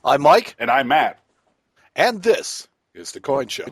I'm Mike. And I'm Matt. And this is The Coin Show.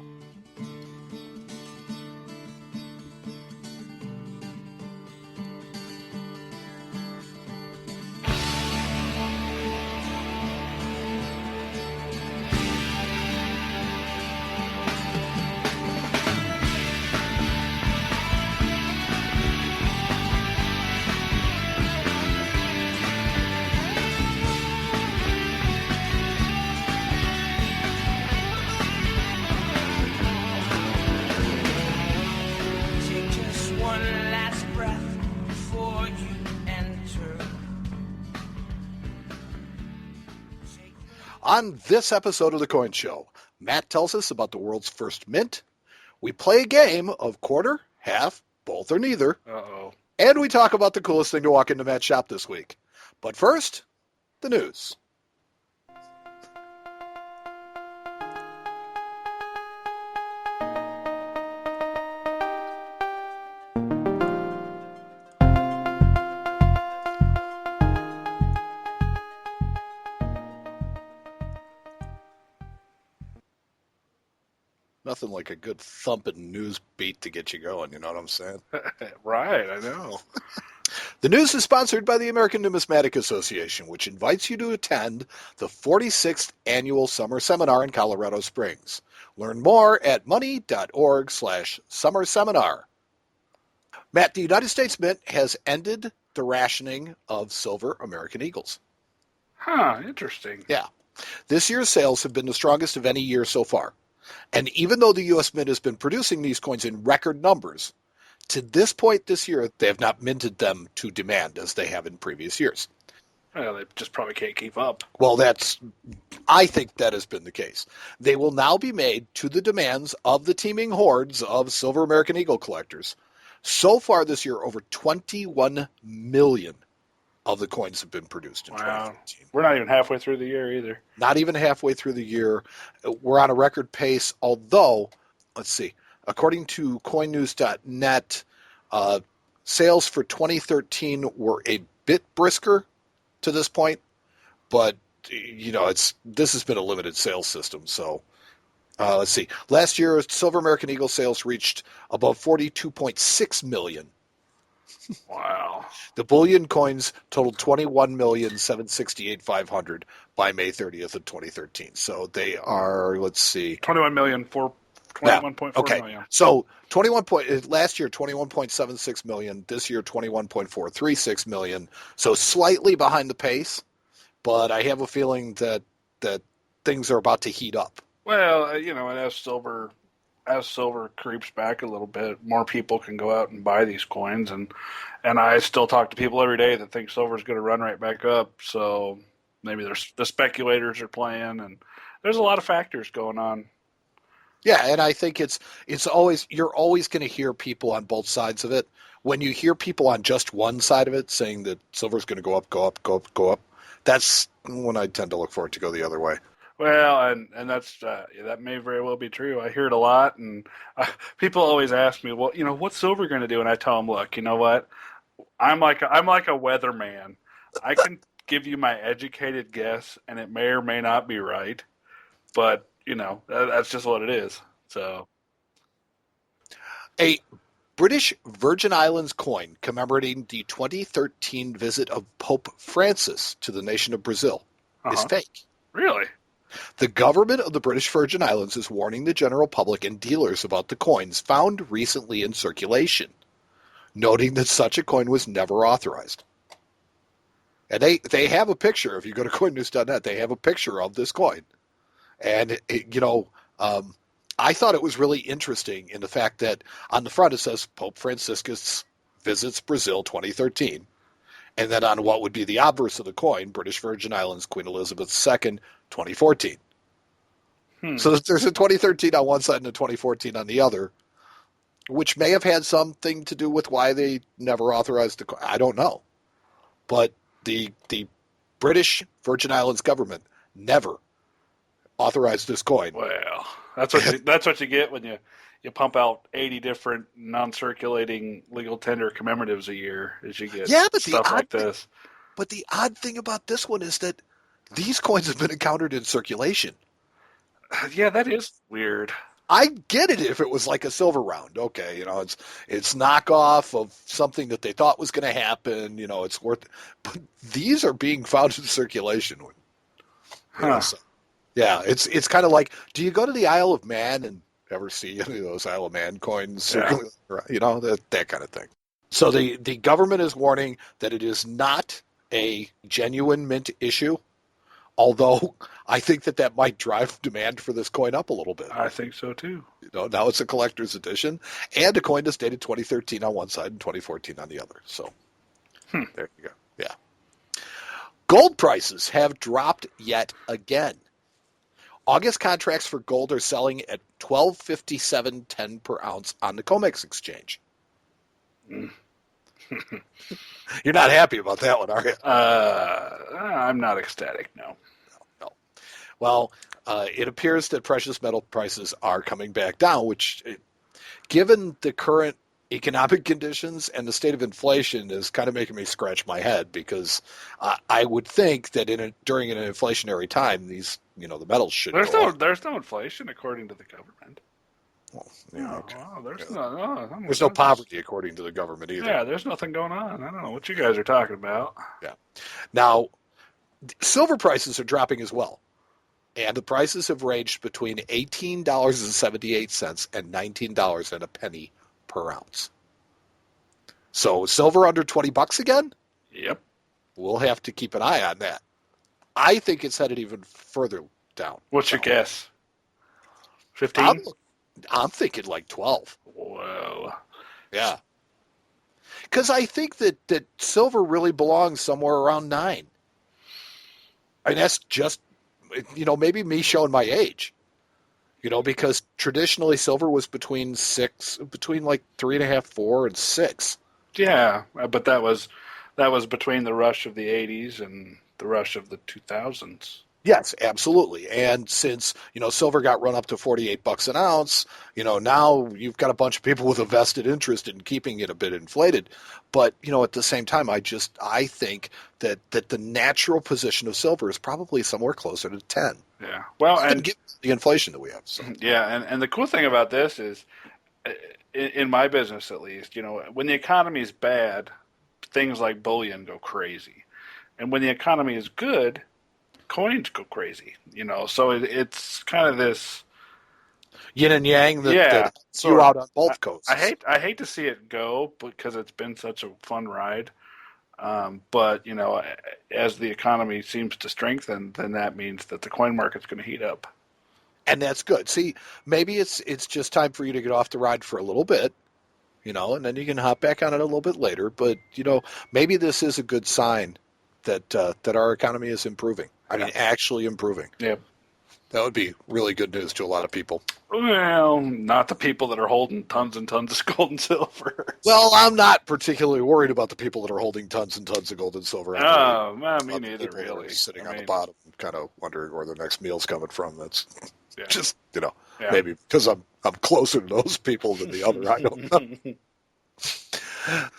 On this episode of The Coin Show, Matt tells us about the world's first mint. We play a game of quarter, half, both or neither. Uh-oh. And we talk about the coolest thing to walk into Matt's shop this week. But first, the news. Nothing like a good thumping news beat to get you going, you know what I'm saying? Right, I know. The news is sponsored by the American Numismatics Association, which invites you to attend the 46th Annual Summer Seminar in Colorado Springs. Learn more at money.org/summer seminar. Matt, the United States Mint has ended the rationing of silver American Eagles. Huh, interesting. Yeah. This year's sales have been the strongest of any year so far. And even though the U.S. Mint has been producing these coins in record numbers, to this point this year, they have not minted them to demand as they have in previous years. Well, they just probably can't keep up. Well, I think that has been the case. They will now be made to the demands of the teeming hordes of silver American Eagle collectors. So far this year, over 21 million of the coins have been produced in 2013. We're not even halfway through the year either. Not even halfway through the year. We're on a record pace, although, let's see, according to coinnews.net, sales for 2013 were a bit brisker to this point, but, you know, this has been a limited sales system, so let's see. Last year, silver American Eagle sales reached above 42.6 million. Wow. The bullion coins totaled 21,768,500 by May 30th of 2013. So they are, let's see. 21 million for 21.4 million. So last year 21.76 million, this year 21.436 million. So slightly behind the pace, but I have a feeling that things are about to heat up. Well, you know, and as silver creeps back a little bit, more people can go out and buy these coins, and I still talk to people every day that think silver is going to run right back up. So maybe the speculators are playing, and there's a lot of factors going on. Yeah, and I think it's always, you're always going to hear people on both sides of it. When you hear people on just one side of it saying that silver's going to go up, go up, go up, go up, that's when I tend to look for it to go the other way. Well, and that's that may very well be true. I hear it a lot, and people always ask me, well, you know, what's silver going to do? And I tell them, look, you know what? I'm like a weatherman. I can give you my educated guess, and it may or may not be right, but you know, that's just what it is. So, a British Virgin Islands coin commemorating the 2013 visit of Pope Francis to the nation of Brazil is fake. Really? The government of the British Virgin Islands is warning the general public and dealers about the coins found recently in circulation, noting that such a coin was never authorized. And they have a picture. If you go to coinnews.net, they have a picture of this coin. And, I thought it was really interesting in the fact that on the front it says Pope Franciscus visits Brazil 2013. And then on what would be the obverse of the coin, British Virgin Islands, Queen Elizabeth II, 2014. So there's a 2013 on one side and a 2014 on the other, which may have had something to do with why they never authorized the coin. I don't know. But the British Virgin Islands government never authorized this coin. Well, that's what you get when you pump out 80 different non-circulating legal tender commemoratives a year, as you get stuff like this. But the odd thing about this one is that These coins have been encountered in circulation. Yeah, that is weird. I get it if it was like a silver round. Okay, it's knockoff of something that they thought was going to happen. It's worth. But these are being found in circulation. So, yeah, it's kind of like, do you go to the Isle of Man and ever see any of those Isle of Man coins circulating? That kind of thing. So the government is warning that it is not a genuine mint issue. Although I think that might drive demand for this coin up a little bit. I think so too. Now it's a collector's edition, and a coin that's dated 2013 on one side and 2014 on the other. So there you go. Yeah. Gold prices have dropped yet again. August contracts for gold are selling at $12.57.10 per ounce on the COMEX exchange. You're not happy about that one, are you? I'm not ecstatic, no. Well, it appears that precious metal prices are coming back down, which, given the current economic conditions and the state of inflation, is kind of making me scratch my head, because I would think that during an inflationary time, these the metals should there's go no up. There's no inflation according to the government. Well, yeah, okay. There's no poverty according to the government either. Yeah, there's nothing going on. I don't know what you guys are talking about. Yeah. Now, silver prices are dropping as well. And the prices have ranged between $18.78 and $19 and a penny per ounce. So silver under $20 again? Yep. We'll have to keep an eye on that. I think it's headed even further down. What's your guess? 15? I'm thinking like 12. Whoa. Yeah. Because I think that silver really belongs somewhere around 9. I mean, that's just, maybe me showing my age. Because traditionally silver was between like 3.5, 4, and 6. Yeah, but that was between the rush of the 80s and the rush of the 2000s. Yes, absolutely. And since, silver got run up to $48 an ounce, now you've got a bunch of people with a vested interest in keeping it a bit inflated. But, at the same time, I think that the natural position of silver is probably somewhere closer to 10. Yeah. Well, and given the inflation that we have. So. Yeah, and the cool thing about this is, in my business at least, when the economy is bad, things like bullion go crazy. And when the economy is good, coins go crazy, so it's kind of this yin and yang that you out on both coasts. I hate to see it go because it's been such a fun ride, but as the economy seems to strengthen, then that means that the coin market's going to heat up, and that's good. See, maybe it's just time for you to get off the ride for a little bit, and then you can hop back on it a little bit later. But maybe this is a good sign that our economy is improving. I mean, actually improving. Yeah. That would be really good news to a lot of people. Well, not the people that are holding tons and tons of gold and silver. Well, I'm not particularly worried about the people that are holding tons and tons of gold and silver. Oh, me neither, really. Sitting on the bottom, kind of wondering where their next meal's coming from. That's just, Yeah. maybe because I'm closer to those people than the other. I don't know.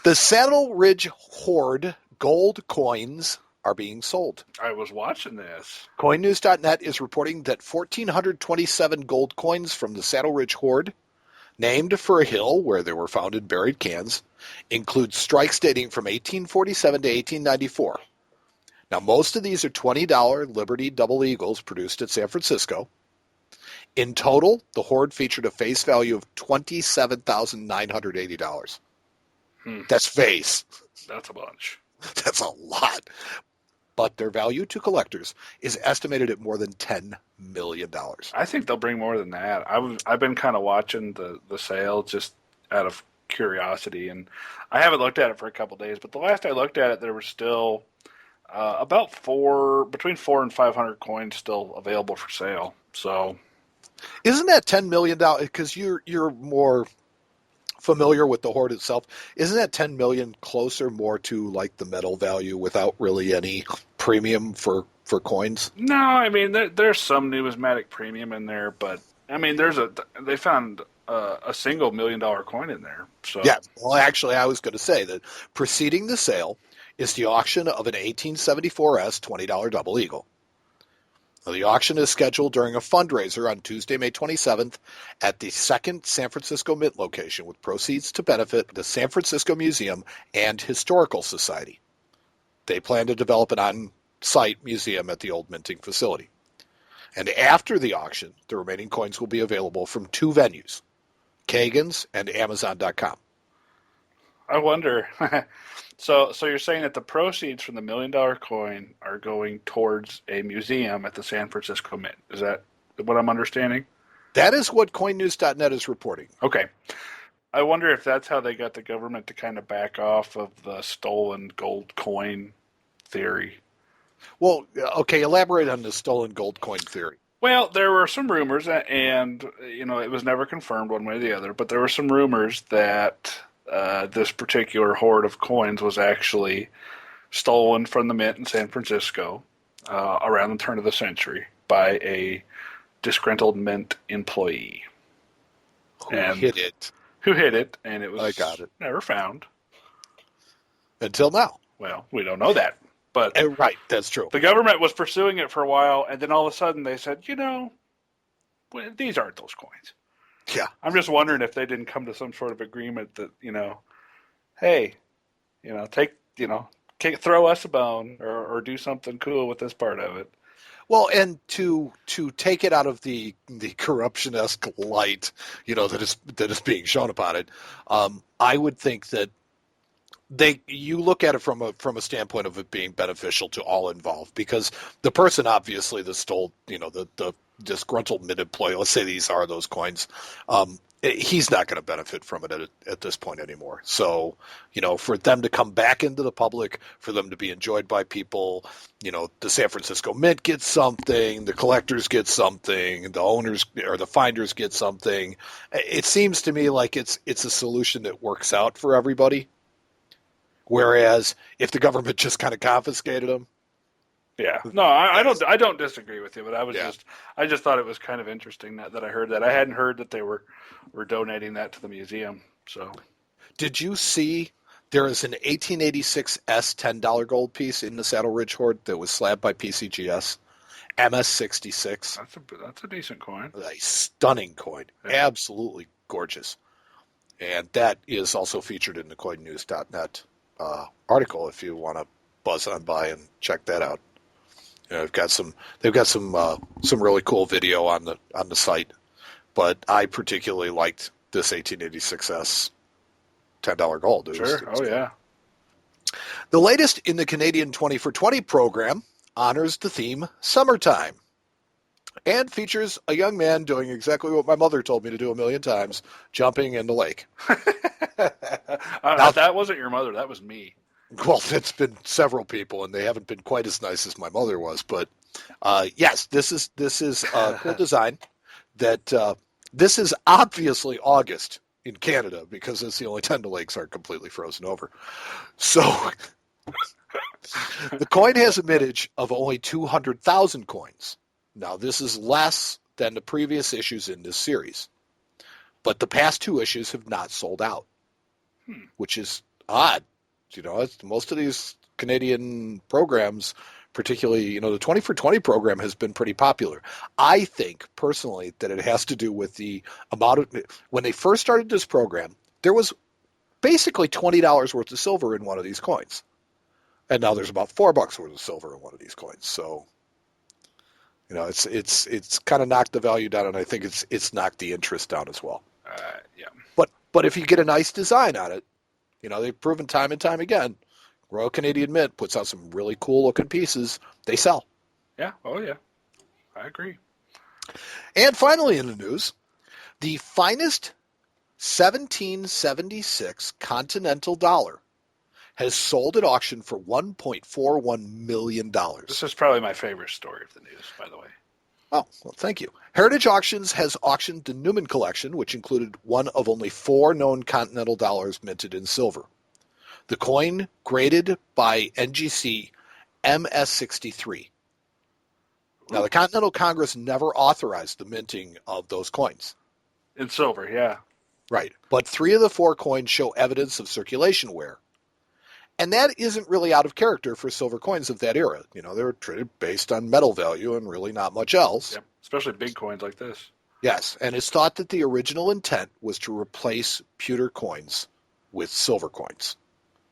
The Saddle Ridge Hoard gold coins are being sold. I was watching this. CoinNews.net is reporting that 1,427 gold coins from the Saddle Ridge Hoard, named for a hill where they were found in buried cans, include strikes dating from 1847 to 1894. Now, most of these are $20 Liberty Double Eagles produced at San Francisco. In total, the Hoard featured a face value of $27,980. That's face. That's a bunch. That's a lot. But their value to collectors is estimated at more than $10 million. I think they'll bring more than that. I've been kind of watching the sale just out of curiosity, and I haven't looked at it for a couple of days, but the last I looked at it, there was still about between 400 and 500 coins still available for sale. So, isn't that $10 million? Because you're more familiar with the Hoard itself. Isn't that $10 million closer more to like the metal value without really any premium for coins? No, I mean there's some numismatic premium in there, but I mean they found a single $1 million coin in there. So yeah, well, actually, I was going to say that preceding the sale is the auction of an 1874S $20 Double Eagle. The auction is scheduled during a fundraiser on Tuesday, May 27th at the second San Francisco Mint location, with proceeds to benefit the San Francisco Museum and Historical Society. They plan to develop an on-site museum at the old minting facility. And after the auction, the remaining coins will be available from two venues, Kagan's and Amazon.com. I wonder. So you're saying that the proceeds from the $1 million coin are going towards a museum at the San Francisco Mint? Is that what I'm understanding? That is what CoinNews.net is reporting. Okay. I wonder if that's how they got the government to kind of back off of the stolen gold coin theory. Well, okay, elaborate on the stolen gold coin theory. Well, there were some rumors, and it was never confirmed one way or the other, but there were some rumors that this particular hoard of coins was actually stolen from the mint in San Francisco around the turn of the century by a disgruntled mint employee. Who hid it? Who hid it, and it was I got it. never found. Until now. Well, we don't know that. But right, that's true. The government was pursuing it for a while, and then all of a sudden they said, these aren't those coins. Yeah. I'm just wondering if they didn't come to some sort of agreement that, hey, throw us a bone or do something cool with this part of it. Well, and to take it out of the corruption-esque light, that is being shown upon it, I would think that you look at it from a standpoint of it being beneficial to all involved, because the person obviously that stole, the disgruntled mint employee, let's say these are those coins, he's not going to benefit from it at this point anymore. So, for them to come back into the public, for them to be enjoyed by people, the San Francisco Mint gets something, the collectors get something, the owners or the finders get something. It seems to me like it's a solution that works out for everybody. Whereas if the government just kind of confiscated them. Yeah. No, I don't disagree with you, but I just thought it was kind of interesting that I heard that. I hadn't heard that they were donating that to the museum. So, did you see there is an 1886 S $10 gold piece in the Saddle Ridge hoard that was slabbed by PCGS? MS66. That's a decent coin. A stunning coin. Yeah. Absolutely gorgeous. And that is also featured in the CoinNews.net article if you want to buzz on by and check that out. They've got some really cool video on the site, but I particularly liked this 1886S $10 gold. Sure. Yeah. The latest in the Canadian 20 for 20 program honors the theme summertime and features a young man doing exactly what my mother told me to do a million times, jumping in the lake. Now, that wasn't your mother. That was me. Well, it's been several people, and they haven't been quite as nice as my mother was. But yes, this is a cool design. That this is obviously August in Canada because it's the only time the lakes aren't completely frozen over. So the coin has a mintage of only 200,000 coins. Now, this is less than the previous issues in this series, but the past two issues have not sold out, which is odd. Most of these Canadian programs, particularly, the 20 for 20 program has been pretty popular. I think, personally, that it has to do with the amount of, when they first started this program, there was basically $20 worth of silver in one of these coins. And now there's about $4 worth of silver in one of these coins. So, it's kind of knocked the value down, and I think it's knocked the interest down as well. Yeah. But if you get a nice design on it, they've proven time and time again, Royal Canadian Mint puts out some really cool looking pieces. They sell. Yeah. Oh, yeah. I agree. And finally in the news, the finest 1776 Continental dollar has sold at auction for $1.41 million. This is probably my favorite story of the news, by the way. Oh, well, thank you. Heritage Auctions has auctioned the Newman collection, which included one of only 4 known Continental dollars minted in silver. The coin graded by NGC MS63. Now, the Continental Congress never authorized the minting of those coins. In silver, yeah. Right. But 3 of the 4 coins show evidence of circulation wear. And that isn't really out of character for silver coins of that era. You know, they were traded based on metal value and really not much else. Yep. Especially big coins like this. Yes, and it's thought that the original intent was to replace pewter coins with silver coins.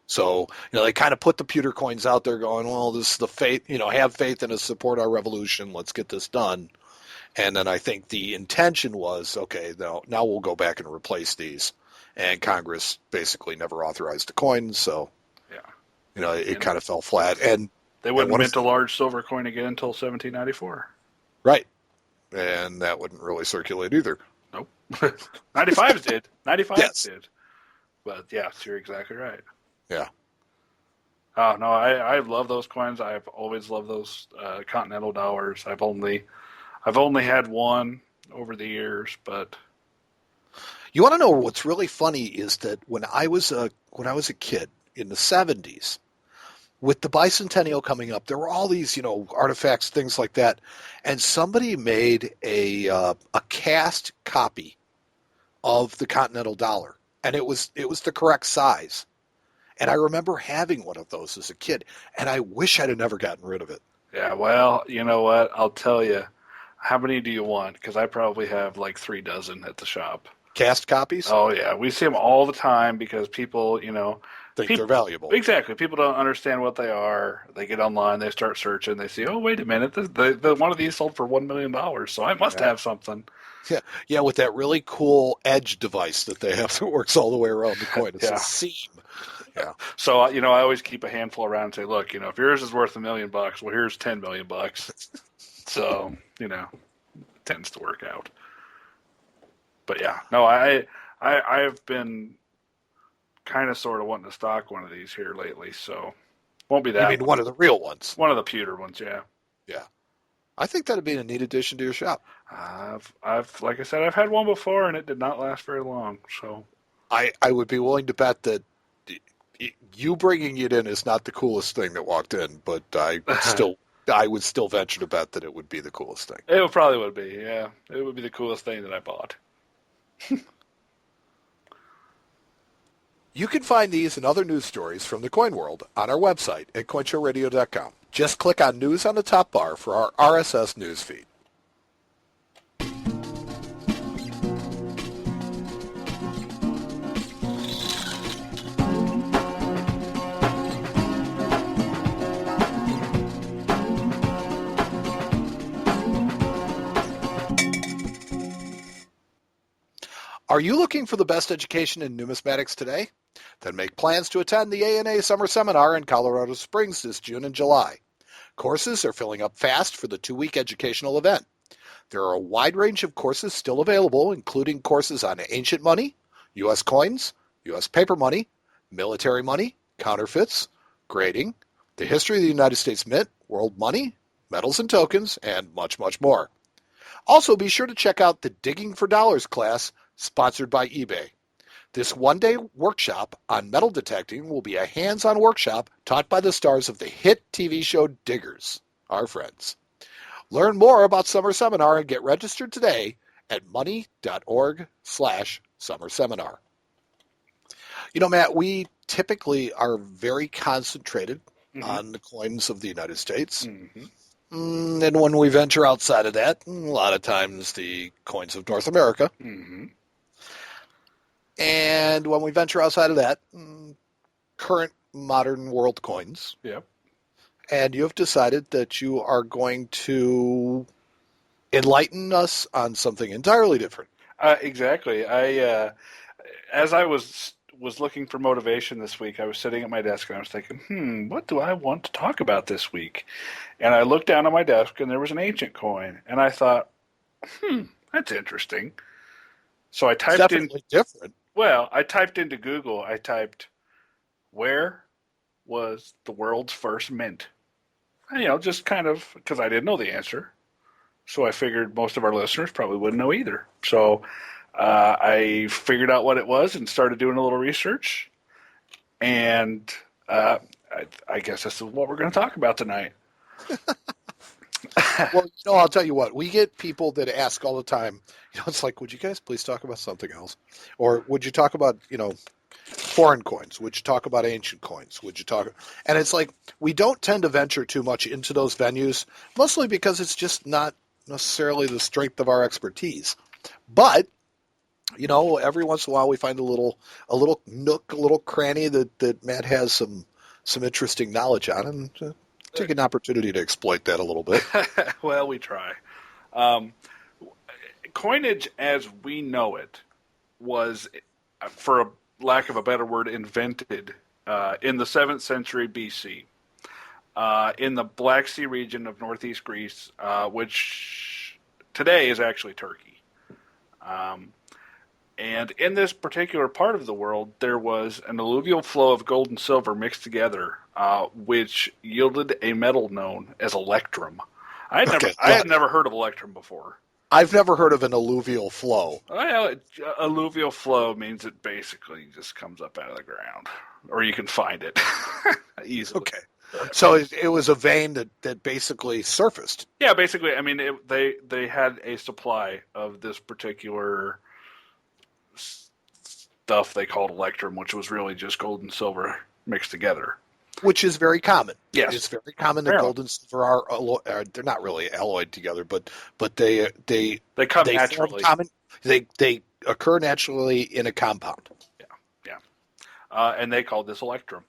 So, they kind of put the pewter coins out there going, well, this is the faith, have faith in us, support our revolution, let's get this done. And then I think the intention was, okay, now we'll go back and replace these. And Congress basically never authorized the coins, so, it kind of fell flat. And they wouldn't mint a large silver coin again until 1794. Right. And that wouldn't really circulate either. Nope. 95s did. 95s yes. did. But, yes, you're exactly right. Yeah. Oh, no, I love those coins. I've always loved those Continental dollars. I've only had one over the years, but... You want to know what's really funny is that when I was a kid in the 70s, with the bicentennial coming up, there were all these, artifacts, things like that, and somebody made a cast copy of the Continental dollar, and it was the correct size. And I remember having one of those as a kid, and I wish I'd have never gotten rid of it. Yeah, well, you know what? I'll tell you. How many do you want? Because I probably have like 3 dozen at the shop. Cast copies? Oh, yeah. We see them all the time because people, think they're valuable. Exactly. People don't understand what they are. They get online, they start searching, they see, oh, wait a minute, the one of these sold for $1 million, so I must have something. Yeah, with that really cool edge device that they have that works all the way around the coin. It's a seam. Yeah. So, I always keep a handful around and say, look, if yours is worth $1 million, well, here's $10 million. So, it tends to work out. But yeah, no, I've been kind of sort of wanting to stock one of these here lately, so won't be that. You mean one of the real ones? One of the pewter ones, yeah. Yeah. I think that'd be a neat addition to your shop. I've like I said, I've had one before and it did not last very long, so I would be willing to bet that you bringing it in is not the coolest thing that walked in, but I would still venture to bet that it would be the coolest thing. It probably would be, yeah. It would be the coolest thing that I bought. You can find these and other news stories from the coin world on our website at coinshowradio.com. Just click on News on the top bar for our RSS news feed. Are you looking for the best education in numismatics today? Then make plans to attend the ANA Summer Seminar in Colorado Springs this June and July. Courses are filling up fast for the 2-week educational event. There are a wide range of courses still available, including courses on ancient money, U.S. coins, U.S. paper money, military money, counterfeits, grading, the history of the United States Mint, world money, metals and tokens, and much, much more. Also, be sure to check out the Digging for Dollars class sponsored by eBay. This one-day workshop on metal detecting will be a hands-on workshop taught by the stars of the hit TV show Diggers, our friends. Learn more about Summer Seminar and get registered today at money.org/summer seminar. Matt, we typically are very concentrated on the coins of the United States. And when we venture outside of that, a lot of times the coins of North America. And when we venture outside of that, current modern world coins. Yep. And you have decided that you are going to enlighten us on something entirely different. Exactly. As I was looking for motivation this week, I was sitting at my desk and I was thinking, what do I want to talk about this week? And I looked down at my desk and there was an ancient coin. And I thought, that's interesting. So I typed Definitely different. Well, I typed into Google, where was the world's first mint? And, just kind of, because I didn't know the answer. So I figured most of our listeners probably wouldn't know either. So I figured out what it was and started doing a little research. And I guess this is what we're going to talk about tonight. Well, I'll tell you what. We get people that ask all the time, it's like, would you guys please talk about something else? Or would you talk about, foreign coins? Would you talk about ancient coins? Would you talk? And it's like we don't tend to venture too much into those venues, mostly because it's just not necessarily the strength of our expertise. But every once in a while we find a little nook, a little cranny that Matt has some interesting knowledge on, and take an opportunity to exploit that a little bit. Well, we try. Um, Coinage as we know it was, for a lack of a better word, invented in the 7th century BC in the Black Sea region of northeast Greece, which today is actually Turkey. And in this particular part of the world, there was an alluvial flow of gold and silver mixed together, which yielded a metal known as electrum. I had never heard of electrum before. I've never heard of an alluvial flow. Well, alluvial flow means it basically just comes up out of the ground, or you can find it easily. Okay. So it was a vein that basically surfaced. Yeah, basically. I mean, they had a supply of this particular stuff they called electrum, which was really just gold and silver mixed together. Which is very common. Yes. It's very common that gold and silver are they're not really alloyed together, but they come naturally. They occur naturally in a compound. Yeah. And they called this electrum.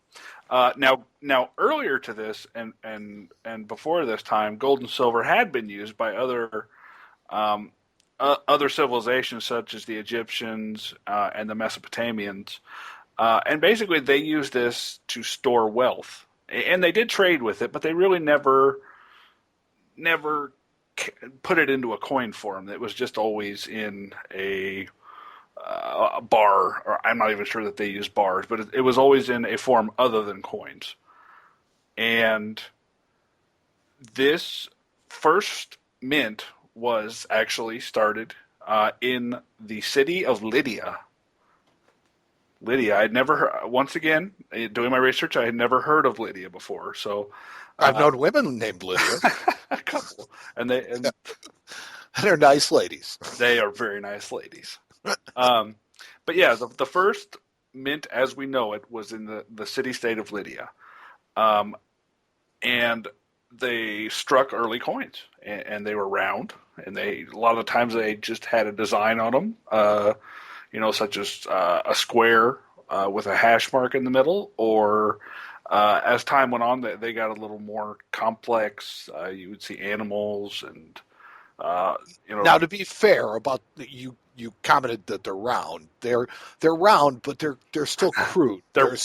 Now earlier to this and before this time, gold and silver had been used by other civilizations such as the Egyptians and the Mesopotamians. And basically, they used this to store wealth, and they did trade with it, but they really never put it into a coin form. It was just always in a bar, or I'm not even sure that they used bars, but it was always in a form other than coins. And this first mint was actually started in the city of Lydia. Lydia, I'd never heard, once again, doing my research, I had never heard of Lydia before. So I've known women named Lydia. A couple. And they're nice ladies. They are very nice ladies. But yeah, the first mint as we know it was in the city-state of Lydia. And they struck early coins, and they were round, and a lot of the times they just had a design on them. Such as a square with a hash mark in the middle, or as time went on, they got a little more complex. You would see animals and, Now, to be fair about you commented that they're round. They're round, but they're still crude. They're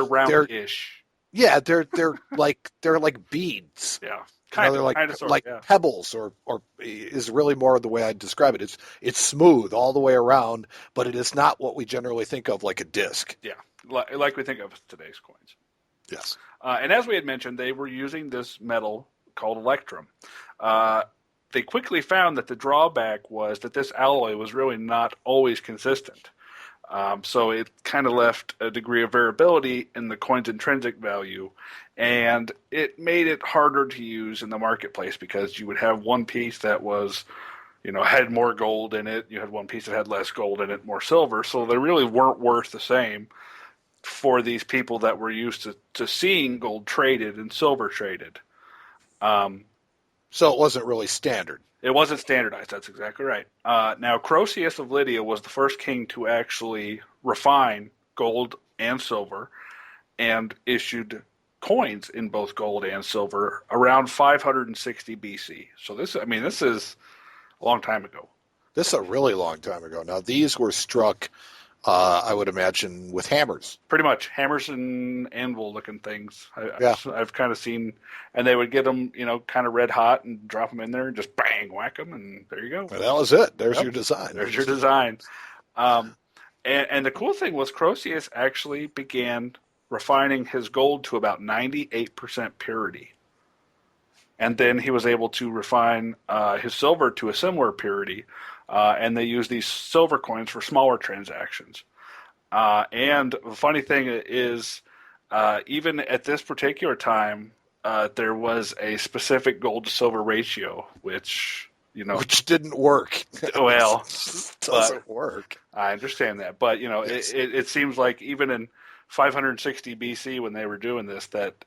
round-ish. Yeah, they're like beads. Yeah. They're like pebbles, or is really more the way I'd describe it. It's smooth all the way around, but it is not what we generally think of like a disc. Yeah, like we think of today's coins. Yes. And as we had mentioned, they were using this metal called electrum. They quickly found that the drawback was that this alloy was really not always consistent. So it kind of left a degree of variability in the coin's intrinsic value, and it made it harder to use in the marketplace because you would have one piece that was, had more gold in it. You had one piece that had less gold in it, more silver. So they really weren't worth the same for these people that were used to seeing gold traded and silver traded. So it wasn't really standard. It wasn't standardized. That's exactly right. Now, Croesus of Lydia was the first king to actually refine gold and silver, and issued coins in both gold and silver around 560 BC. So this is a long time ago. This is a really long time ago. Now, these were struck, I would imagine, with hammers. Pretty much. Hammers and anvil-looking things. I've kind of seen, and they would get them, kind of red hot and drop them in there and just bang, whack them, and there you go. Well, that was it. There's your design. There's your design. And the cool thing was Croesus actually began refining his gold to about 98% purity. And then he was able to refine his silver to a similar purity. And they use these silver coins for smaller transactions. And the funny thing is, even at this particular time, there was a specific gold to silver ratio, which Which didn't work. Well, It but doesn't work. I understand that. But, Yes. it seems like even in 560 BC when they were doing this, that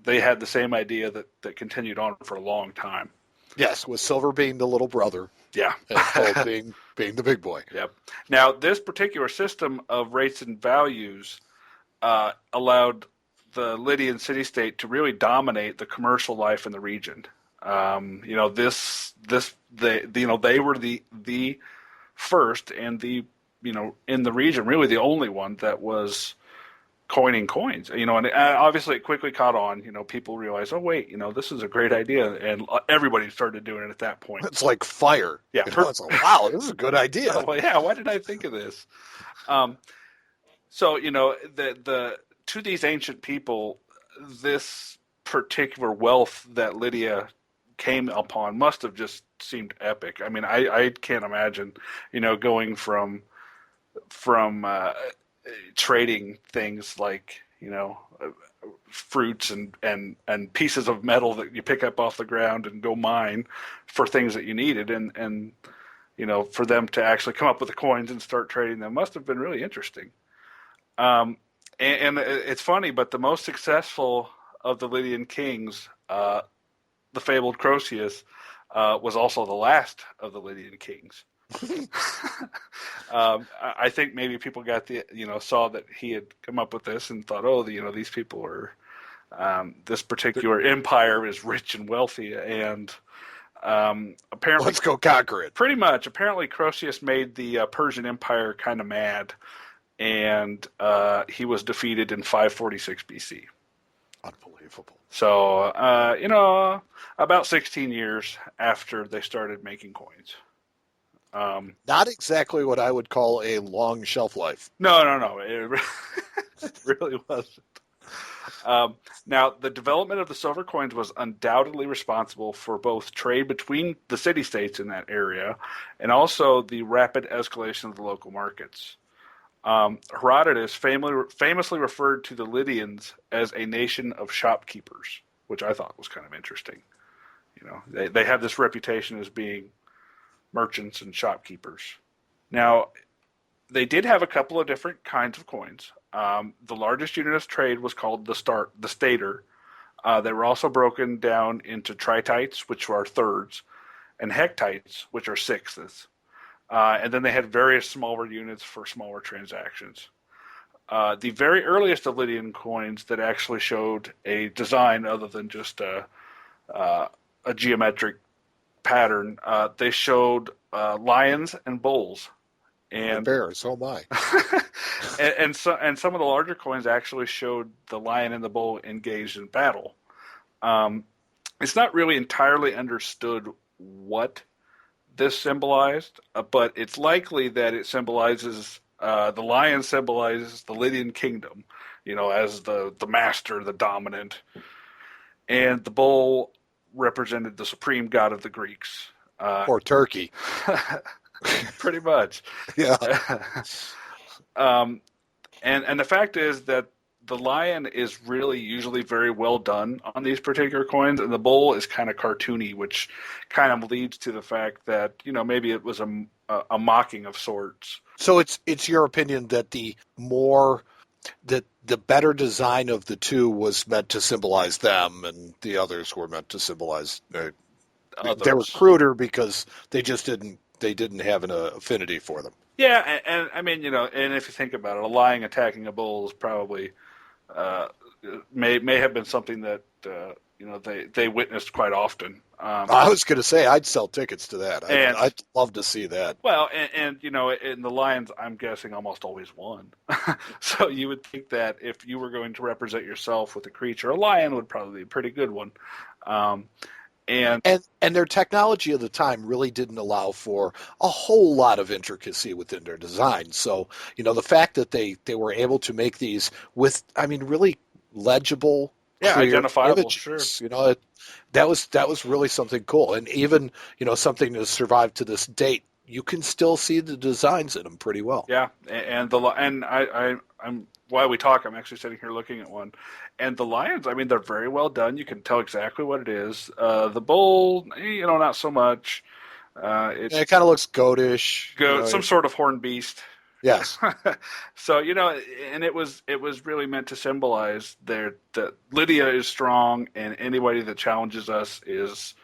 they had the same idea that continued on for a long time. Yes, with Silver being the little brother Yeah. and Gold being the big boy. Yep. Now, this particular system of rates and values allowed the Lydian city-state to really dominate the commercial life in the region. They were the first and in the region, really the only one that was coining coins. And obviously it quickly caught on. People realized, oh wait, this is a great idea, and everybody started doing it at that point. It's like fire. Yeah. It's like, wow, this is a good idea. Well, yeah. Why did I think of this? So the to these ancient people, this particular wealth that Lydia came upon must have just seemed epic. I mean, I can't imagine, going from trading things like fruits and pieces of metal that you pick up off the ground and go mine for things that you needed, and for them to actually come up with the coins and start trading them must have been really interesting. And it's funny, but the most successful of the Lydian kings, the fabled Croesus, was also the last of the Lydian kings. I think maybe people got saw that he had come up with this and thought, oh, these people are, this particular empire is rich and wealthy, and apparently, Let's go conquer it. Pretty much. Apparently, Croesus made the Persian Empire kind of mad, and he was defeated in 546 BC. Unbelievable. So, about 16 years after they started making coins. Not exactly what I would call a long shelf life. No. It really wasn't. Now, the development of the silver coins was undoubtedly responsible for both trade between the city-states in that area and also the rapid escalation of the local markets. Herodotus famously referred to the Lydians as a nation of shopkeepers, which I thought was kind of interesting. They have this reputation as being merchants and shopkeepers. Now, they did have a couple of different kinds of coins. The largest unit of trade was called the stater. They were also broken down into tritites, which are thirds, and hectites, which are sixths. And then they had various smaller units for smaller transactions. The very earliest of Lydian coins that actually showed a design other than just a geometric pattern, they showed lions and bulls. And bears, oh my. and some of the larger coins actually showed the lion and the bull engaged in battle. It's not really entirely understood what this symbolized, but it's likely that it symbolizes the lion symbolizes the Lydian kingdom, as the master, the dominant, and the bull represented the supreme god of the Greeks. Or turkey. Pretty much. Yeah. And the fact is that the lion is really usually very well done on these particular coins, and the bull is kind of cartoony, which kind of leads to the fact that maybe it was a mocking of sorts. So it's your opinion that the better design of the two was meant to symbolize them, and the others were meant to symbolize they were cruder because they didn't have an affinity for them. Yeah, and I mean, and if you think about it, a lion attacking a bull is probably may have been something that they witnessed quite often. I was going to say I'd sell tickets to that. I'd love to see that. Well, and in the lions, I'm guessing almost always won. So you would think that if you were going to represent yourself with a creature, a lion would probably be a pretty good one. And their technology of the time really didn't allow for a whole lot of intricacy within their design. So, the fact that they were able to make these with, really legible, clear identifiable, images, sure. That was really something cool. And even, something that survived to this date, you can still see the designs in them pretty well. Yeah, and I'm while we talk, I'm actually sitting here looking at one. And the lions, they're very well done. You can tell exactly what it is. The bull, not so much. It's It kind of looks goatish. some sort of horned beast. Yes. So and it was really meant to symbolize that Lydia is strong, and anybody that challenges us is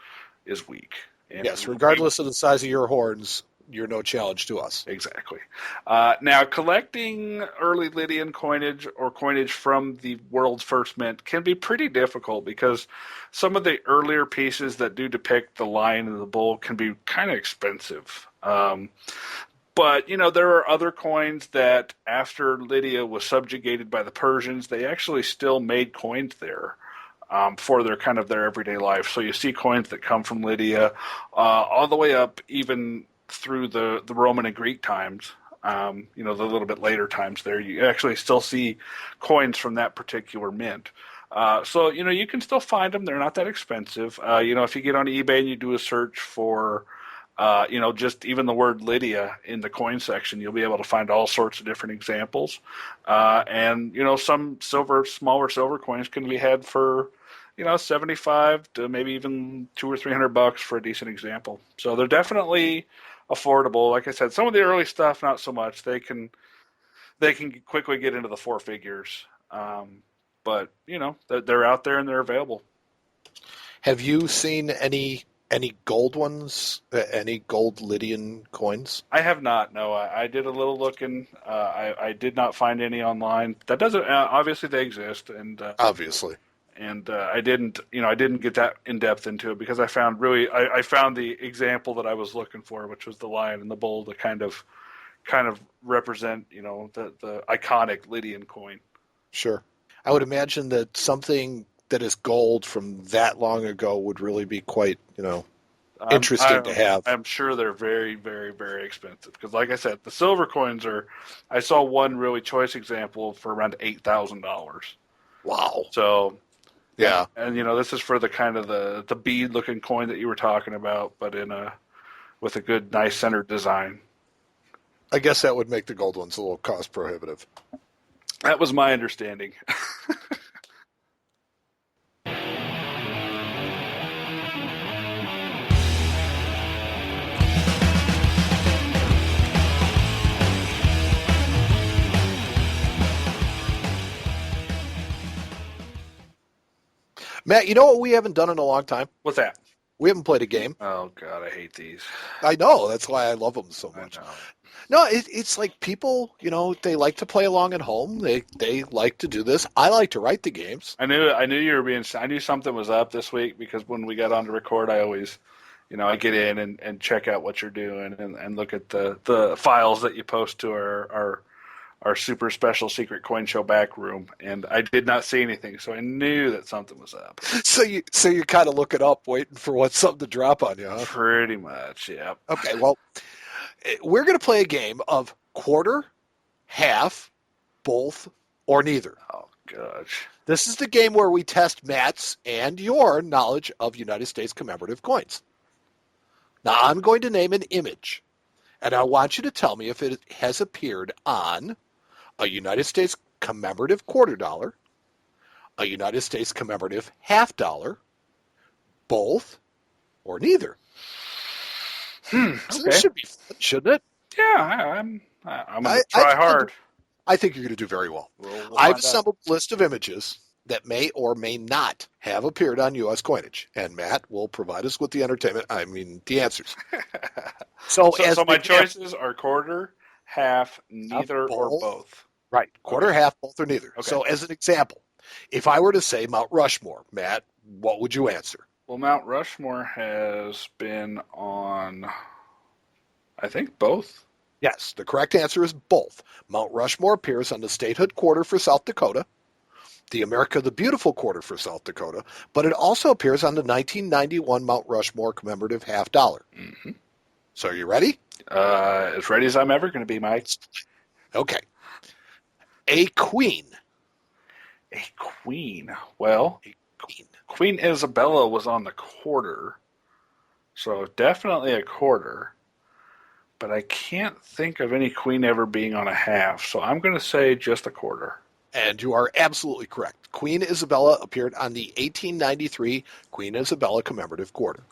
weak. And Yes, regardless of the size of your horns, you're no challenge to us. exactly. Now, collecting early Lydian coinage or coinage from the world's first mint can be pretty difficult because some of the earlier pieces that do depict the lion and the bull can be kind of expensive. But there are other coins that, after Lydia was subjugated by the Persians, they actually still made coins there for their everyday life. So you see coins that come from Lydia all the way up, even through the Roman and Greek times. The little bit later times there, you actually still see coins from that particular mint. So you can still find them. They're not that expensive. If you get on eBay and you do a search for just even the word Lydia in the coin section, you'll be able to find all sorts of different examples. And some smaller silver coins can be had for, 75 to maybe even $200 or $300 for a decent example. So they're definitely affordable. Like I said, some of the early stuff, not so much. They can quickly get into the four figures. But they're out there and they're available. Have you seen any gold ones? Any gold Lydian coins? I have not. No, I did a little looking. I did not find any online. That doesn't. Obviously, they exist, and Obviously. I didn't. I didn't get that in depth into it because I found I found the example that I was looking for, which was the lion and the bull, to kind of represent the iconic Lydian coin. Sure. I would imagine that something that is gold from that long ago would really be quite, interesting to have. I'm sure they're very, very, very expensive because, like I said, the silver coins are. I saw one really choice example for around $8,000. Wow. So, yeah, and this is for the kind of the bead looking coin that you were talking about, but with a good, nice centered design. I guess that would make the gold ones a little cost prohibitive. That was my understanding. Matt, you know what we haven't done in a long time? What's that? We haven't played a game. Oh God, I hate these. I know. That's why I love them so much. I know. No, it's like people, they like to play along at home. They like to do this. I like to write the games. I knew you were being. I knew something was up this week because when we got on to record, I always, I get in and check out what you're doing and look at the files that you post to our super special secret coin show back room, and I did not see anything, so I knew that something was up. So you kind of look it up, waiting for something to drop on you, huh? Pretty much, yeah. Okay, well, we're going to play a game of quarter, half, both, or neither. Oh gosh. This is the game where we test Matt's and your knowledge of United States commemorative coins. Now, I'm going to name an image, and I want you to tell me if it has appeared on a United States commemorative quarter dollar, a United States commemorative half dollar, both, or neither. Okay. So this should be fun, shouldn't it? Yeah, I'm going to try hard. I think you're going to do very well. We'll I've find assembled a list of images that may or may not have appeared on U.S. coinage, and Matt will provide us with the answers. So my choices are quarter, half, neither, or both. Right, quarter, half, both, or neither. Okay. So as an example, if I were to say Mount Rushmore, Matt, what would you answer? Well, Mount Rushmore has been on, I think, both. Yes, the correct answer is both. Mount Rushmore appears on the statehood quarter for South Dakota, the America the Beautiful quarter for South Dakota, but it also appears on the 1991 Mount Rushmore commemorative half dollar. Mm-hmm. So are you ready? As ready as I'm ever going to be, Mike. Okay. A queen. A queen. Well, A queen. Queen Isabella was on the quarter, so definitely a quarter. But I can't think of any queen ever being on a half, so I'm going to say just a quarter. And you are absolutely correct. Queen Isabella appeared on the 1893 Queen Isabella commemorative quarter.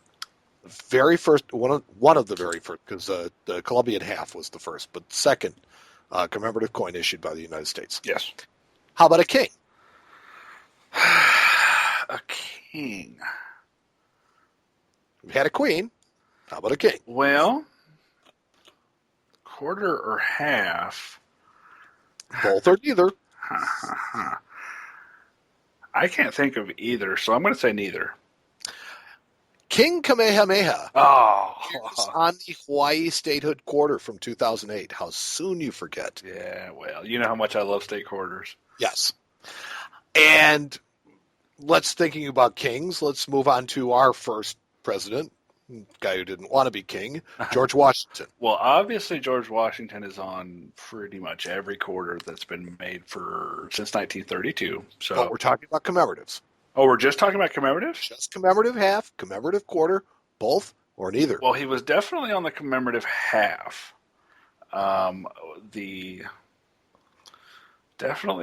Very first, one of the very first, because the Colombian half was the first, but second commemorative coin issued by the United States. Yes. How about a king? A king. We had a queen. How about a king? Well, quarter or half. Both or neither. I can't think of either, so I'm going to say neither. King Kamehameha Oh. is on the Hawaii statehood quarter from 2008. How soon you forget. Yeah, well, you know how much I love state quarters. Yes. And thinking about kings, let's move on to our first president, guy who didn't want to be king, George Washington. Well, obviously George Washington is on pretty much every quarter that's been made since 1932. So, But we're talking about commemoratives. oh, we're just talking about commemoratives? Just commemorative half, commemorative quarter, both or neither. Well, he was definitely on the commemorative half. Definitely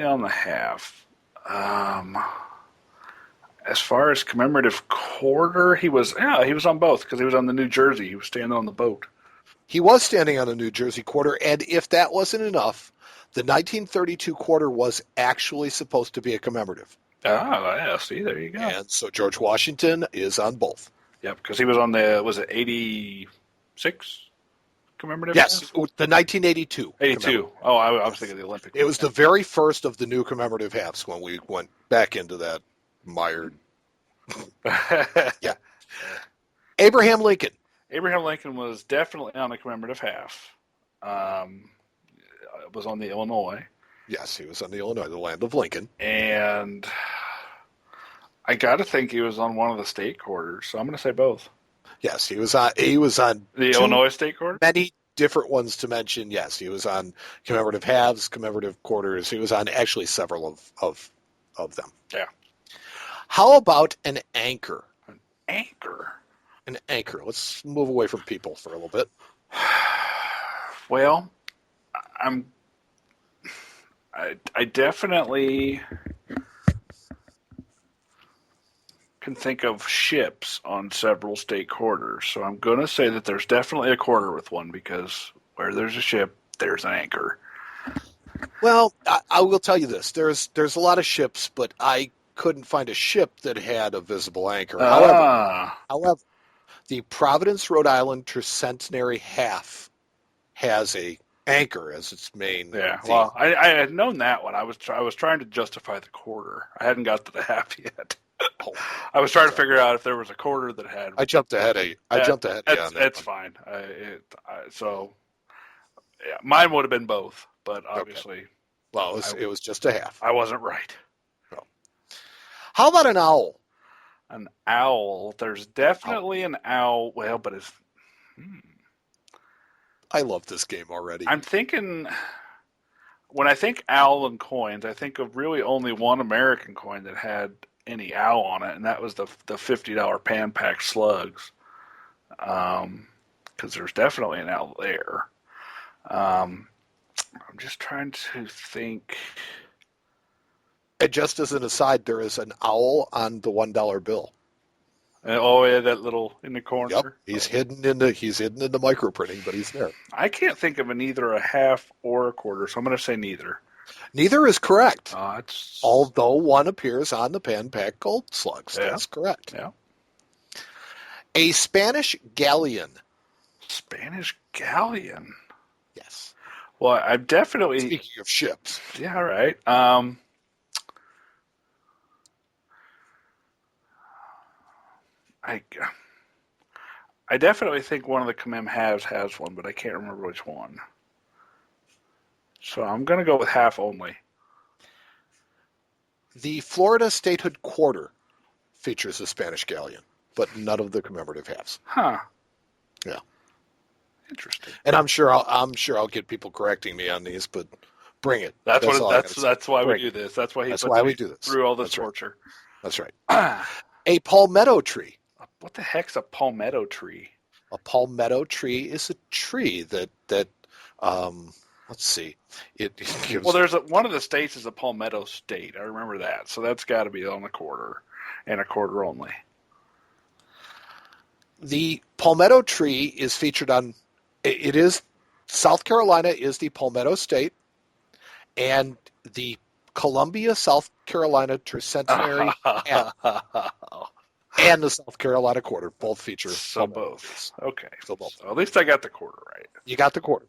on the half. As far as commemorative quarter, he was on both because he was on the New Jersey. He was standing on the boat. He was standing on a New Jersey quarter, and if that wasn't enough, the 1932 quarter was actually supposed to be a commemorative. Oh, yeah, see, there you go. And so George Washington is on both. Yep, because he was on was it 86 commemorative? Yes, half? the 1982. 82. Oh, I was thinking of the Olympic. It was the very first of the new commemorative halves when we went back into that mired. Yeah. Abraham Lincoln. Abraham Lincoln was definitely on the commemorative half. Was on the Illinois. Yes, he was on the Illinois, the land of Lincoln. And I got to think he was on one of the state quarters, so I'm going to say both. Yes, he was on The Illinois state quarter? many different ones to mention. Yes, he was on commemorative halves, commemorative quarters. He was on actually several of them. Yeah. How about an anchor? An anchor? An anchor. Let's move away from people for a little bit. Well, I definitely can think of ships on several state quarters, so I'm going to say that there's definitely a quarter with one because where there's a ship, there's an anchor. Well, I will tell you this: there's a lot of ships, but I couldn't find a ship that had a visible anchor. However, the Providence, Rhode Island Tercentenary half has a anchor as its main. Yeah, theme. well, I had known that one. I was trying to justify the quarter. I hadn't got to the half yet. I was trying to figure out if there was a quarter that had. I jumped ahead of you. On that. It's fine. So, yeah, mine would have been both, but obviously, okay. Well, it was just a half. I wasn't right. No. How about an owl? An owl. There's definitely an owl. Well, but it's. I love this game already. I'm thinking. When I think owl and coins, I think of really only one American coin that had any owl on it, and that was the $50 pan pack slugs. Because there's definitely an owl there. I'm just trying to think. And just as an aside, there is an owl on the $1 bill. Oh yeah, that little in the corner. Yep, he's hidden in the microprinting, but he's there. I can't think of either a half or a quarter, so I'm going to say neither. Neither is correct. It's... Although one appears on the pan pack gold slugs. Yeah. That's correct. Yeah. A Spanish galleon. Spanish galleon. Yes. Well, I'm definitely. Speaking of ships. Yeah. Right. I definitely think one of the commem halves has one, but I can't remember which one. So I'm going to go with half only. The Florida statehood quarter features a Spanish galleon, but none of the commemorative halves. Huh. Yeah. Interesting. And I'm sure I'll get people correcting me on these, but bring it. That's why we do this. That's why we do this. Through all this torture. That's right. A palmetto tree. What the heck's a palmetto tree? A palmetto tree is a tree that let's see. It gives... Well, there's one of the states is a palmetto state. I remember that. So that's got to be on a quarter and a quarter only. The palmetto tree is featured on. It is South Carolina is the palmetto state, and the Columbia, South Carolina Tricentenary hat and the South Carolina quarter both feature So palmetto both. trees. Okay. So both. So at least I got the quarter right. You got the quarter.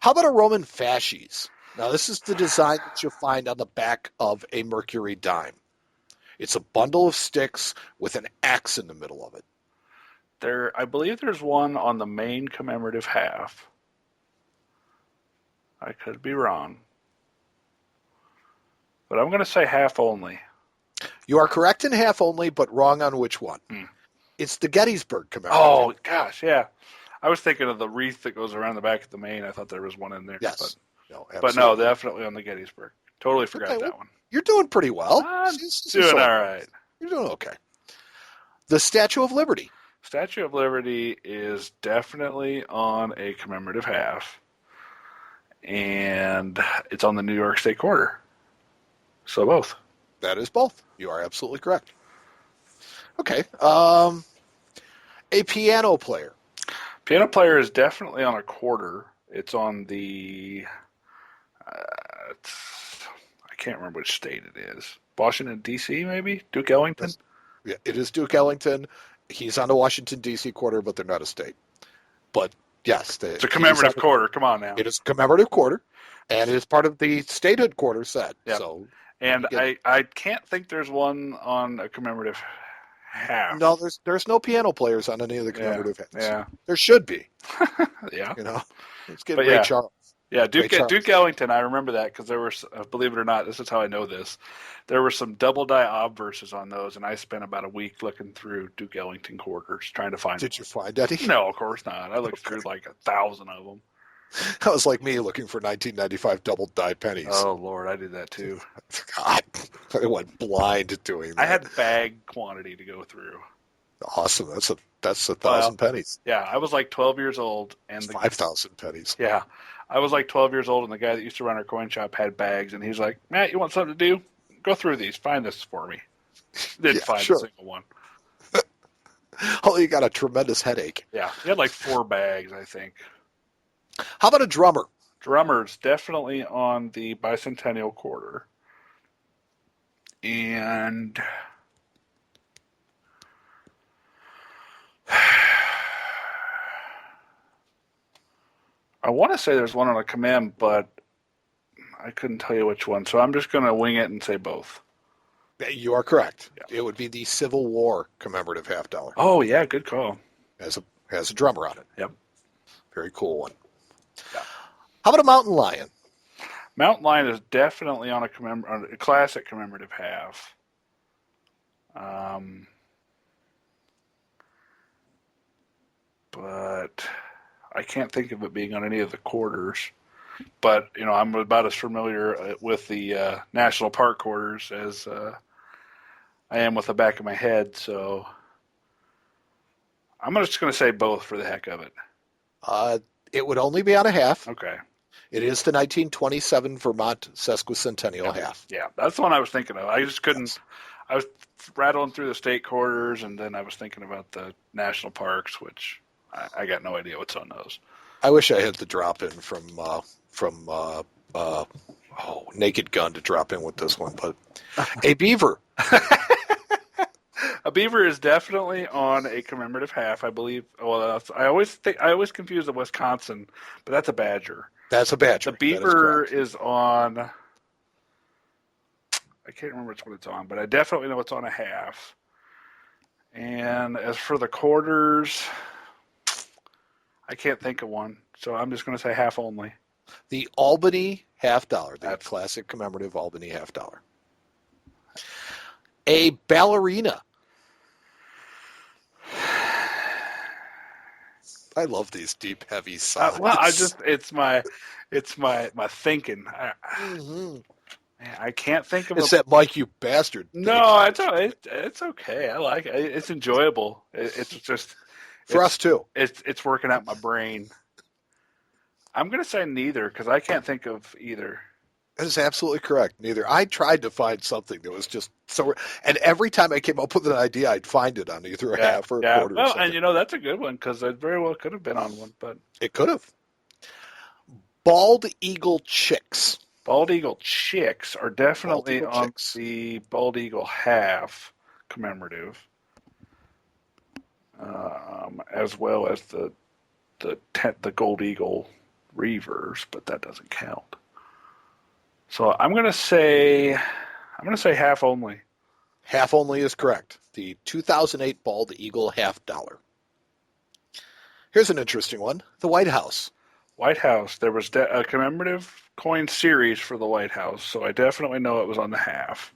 How about a Roman fasces? Now, this is the design that you'll find on the back of a Mercury dime. It's a bundle of sticks with an axe in the middle of it. I believe there's one on the main commemorative half. I could be wrong. But I'm going to say half only. You are correct in half only, but wrong on which one. It's the Gettysburg commemorative. Oh, gosh, yeah. I was thinking of the wreath that goes around the back of the main. I thought there was one in there. Yes. But no, definitely on the Gettysburg. Totally forgot that one. You're doing pretty well. I'm doing all right. You're doing okay. The Statue of Liberty. Statue of Liberty is definitely on a commemorative half. And it's on the New York State quarter. So both. That is both. You are absolutely correct. Okay. A piano player. Piano player is definitely on a quarter. It's on the, I can't remember which state it is. Washington, D.C., maybe? Duke Ellington? Yeah, it is Duke Ellington. He's on the Washington, D.C. quarter, but they're not a state. But, yes. It's a commemorative quarter. Come on now. It is a commemorative quarter, and it is part of the statehood quarter set. Yep. So, and I can't think there's one on a commemorative half. No, there's no piano players on any of the commemorative halves. Yeah. There should be. Yeah. Let's get Ray Charles. Yeah, Duke Ellington, I remember that because there were, believe it or not, this is how I know this. There were some double die obverses on those, and I spent about a week looking through Duke Ellington quarters trying to find Did you find any? No, of course not. I looked through like 1,000 of them. That was like me looking for 1995 double die pennies. Oh, Lord, I did that too. God, I went blind doing that. I had bag quantity to go through. Awesome. That's 1,000 pennies. Yeah, I was like 12 years old. And 5,000 pennies. Yeah. I was like 12 years old, and the guy that used to run our coin shop had bags, and he's like, Matt, you want something to do? Go through these. Find this for me. Didn't find a single one. Oh, you got a tremendous headache. Yeah. He had like 4 bags, I think. How about a drummer? Drummer's definitely on the bicentennial quarter. And I want to say there's one on a commem, but I couldn't tell you which one. So I'm just going to wing it and say both. You are correct. Yeah. It would be the Civil War commemorative $50. Oh, yeah, good call. Has a drummer on it. Yep. Very cool one. Yeah. How about a mountain lion? Mountain lion is definitely on a classic commemorative half. But I can't think of it being on any of the quarters. But, I'm about as familiar with the national park quarters as I am with the back of my head. So I'm just going to say both for the heck of it. It would only be on a half. Okay. It is the 1927 Vermont sesquicentennial half. Yeah, that's the one I was thinking of. I just couldn't. Yes. I was rattling through the state quarters, and then I was thinking about the national parks, which I got no idea what's on those. I wish I had the drop in from Naked Gun to drop in with this one, but a beaver. A beaver is definitely on a commemorative half, I believe. Well, I always confuse the Wisconsin, but that's a badger. That's a badger. The beaver is on. I can't remember which one it's on, but I definitely know it's on a half. And as for the quarters, I can't think of one, so I'm just going to say half only. The Albany $50, the classic commemorative Albany $50. A ballerina. I love these deep, heavy sighs. Well, it's my thinking. I can't think of. It's that Mike, you bastard. No, it's okay. I like it. It's enjoyable. It's just for us too. It's working out my brain. I'm gonna say neither because I can't think of either. That is absolutely correct. Neither. I tried to find something that was just so, and every time I came up with an idea, I'd find it on either a Yeah, half or a yeah. quarter or Well, and something. that's a good one because it very well could have been on one. But It could have. Bald eagle chicks. bald eagle chicks are Bald definitely eagle on chicks. the bald eagle half commemorative, as well as the gold eagle reavers, but that doesn't count. So I'm gonna say half only. Half only is correct. The 2008 bald eagle half dollar. Here's an interesting one. The White House. White House. There was a commemorative coin series for the White House, so I definitely know it was on the half.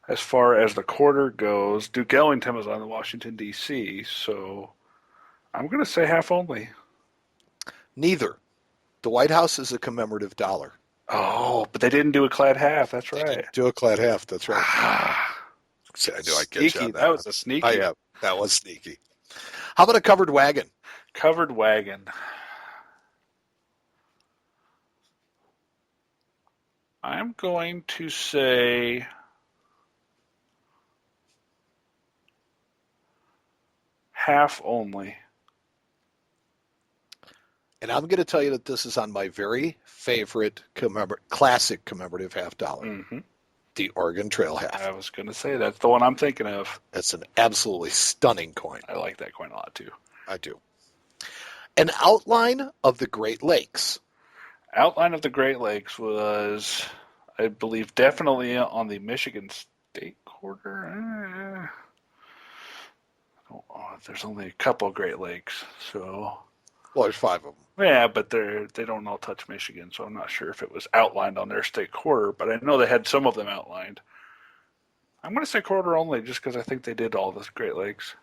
As far as the quarter goes, Duke Ellington was on the Washington D.C., so I'm going to say half only. Neither. The White House is a commemorative dollar. Oh, but they didn't do a clad half. That's They right. didn't do a clad half. That's right. See, I knew I'd get you Sneaky. on That that was one. a sneaky. Oh, yeah. That was sneaky. How about a covered wagon? Covered wagon. I'm going to say half only. And I'm going to tell you that this is on my very favorite classic commemorative half dollar, Mm-hmm. the Oregon Trail half. I was going to say that's the one I'm thinking of. That's an absolutely stunning coin. I like that coin a lot too. I do. An outline of the Great Lakes. Outline of the Great Lakes was, I believe, definitely on the Michigan State quarter. There's only a couple Great Lakes, so Well, there's 5 of them. yeah, but they don't all touch Michigan, so I'm not sure if it was outlined on their state quarter, but I know they had some of them outlined. I'm going to say quarter only, just because I think they did all the Great Lakes.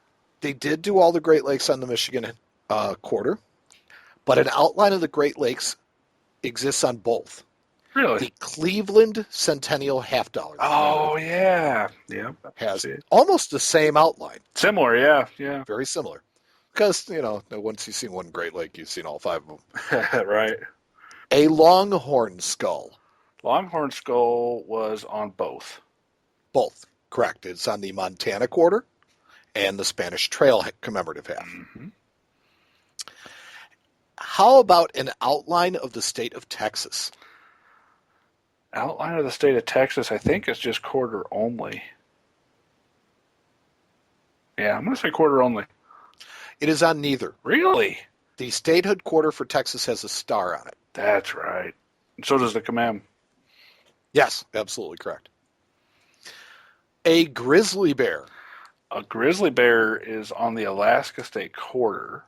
They did do all the Great Lakes on the Michigan quarter, but an outline of the Great Lakes exists on both. Really? The Cleveland Centennial half dollar Oh yeah, yeah. has almost the same outline. Similar, yeah. Very similar. Because, once you've seen one Great Lake, you've seen all 5 of them. Right. A longhorn skull. Longhorn skull was on both. Both. Correct. It's on the Montana quarter and the Spanish Trail commemorative half. Mm-hmm. How about an outline of the state of Texas? Outline of the state of Texas, I think it's just quarter only. Yeah, I'm going to say quarter only. It is on neither. Really? The statehood quarter for Texas has a star on it. That's right. And so does the commem. Yes, absolutely correct. A grizzly bear. A grizzly bear is on the Alaska state quarter,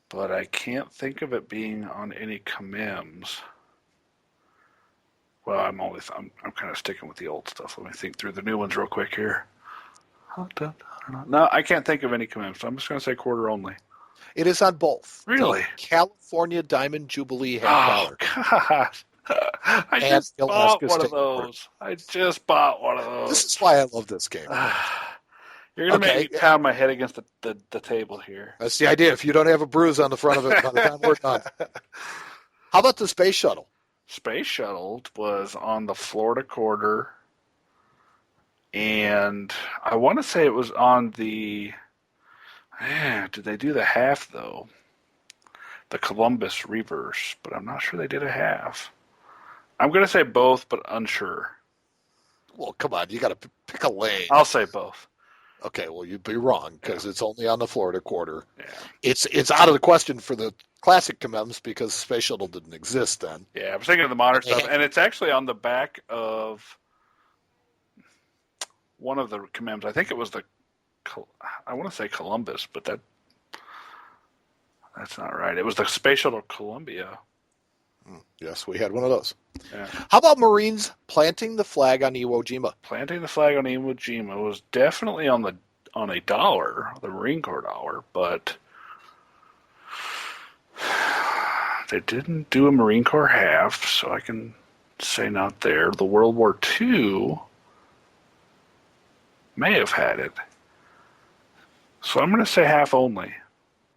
but I can't think of it being on any commems. Well, I'm kind of sticking with the old stuff. Let me think through the new ones real quick here. No, I can't think of any commems, so I'm just going to say quarter only. It is on both. Really? The California Diamond Jubilee half dollar. God. I just bought one of those. This is why I love this game. You're going to make me pound my head against the table here. That's the idea. If you don't have a bruise on the front of it by the time we're done. How about the space shuttle? Space Shuttle was on the Florida quarter, and I want to say it was on the. Did they do the half though? The Columbus reverse, but I'm not sure they did a half. I'm going to say both, but unsure. Well, come on, you got to pick a lane. I'll say both. Okay, well, you'd be wrong because it's only on the Florida quarter. Yeah. It's out of the question for the classic commems because Space Shuttle didn't exist then. Yeah, I was thinking of the modern stuff, and it's actually on the back of one of the commems. I think it was I want to say Columbus, but that's not right. It was the Space Shuttle Columbia. Yes, we had one of those. Yeah. How about Marines planting the flag on Iwo Jima? Planting the flag on Iwo Jima was definitely on a dollar, the Marine Corps dollar, but they didn't do a Marine Corps half, so I can say not there. The World War II may have had it. So I'm going to say half only.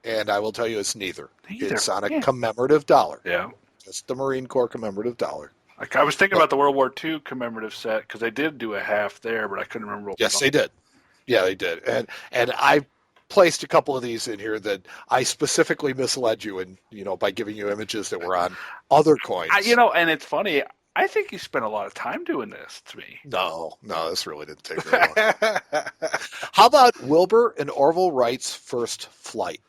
And I will tell you it's neither. Neither. It's on a commemorative dollar. Yeah. Just the Marine Corps commemorative dollar. Like, I was thinking about the World War II commemorative set because they did do a half there, but I couldn't remember what Yes, was they did. Yeah, they did. And I placed a couple of these in here that I specifically misled you in, by giving you images that were on other coins. And it's funny. I think you spent a lot of time doing this to me. No, this really didn't take very long. How about Wilbur and Orville Wright's first flight?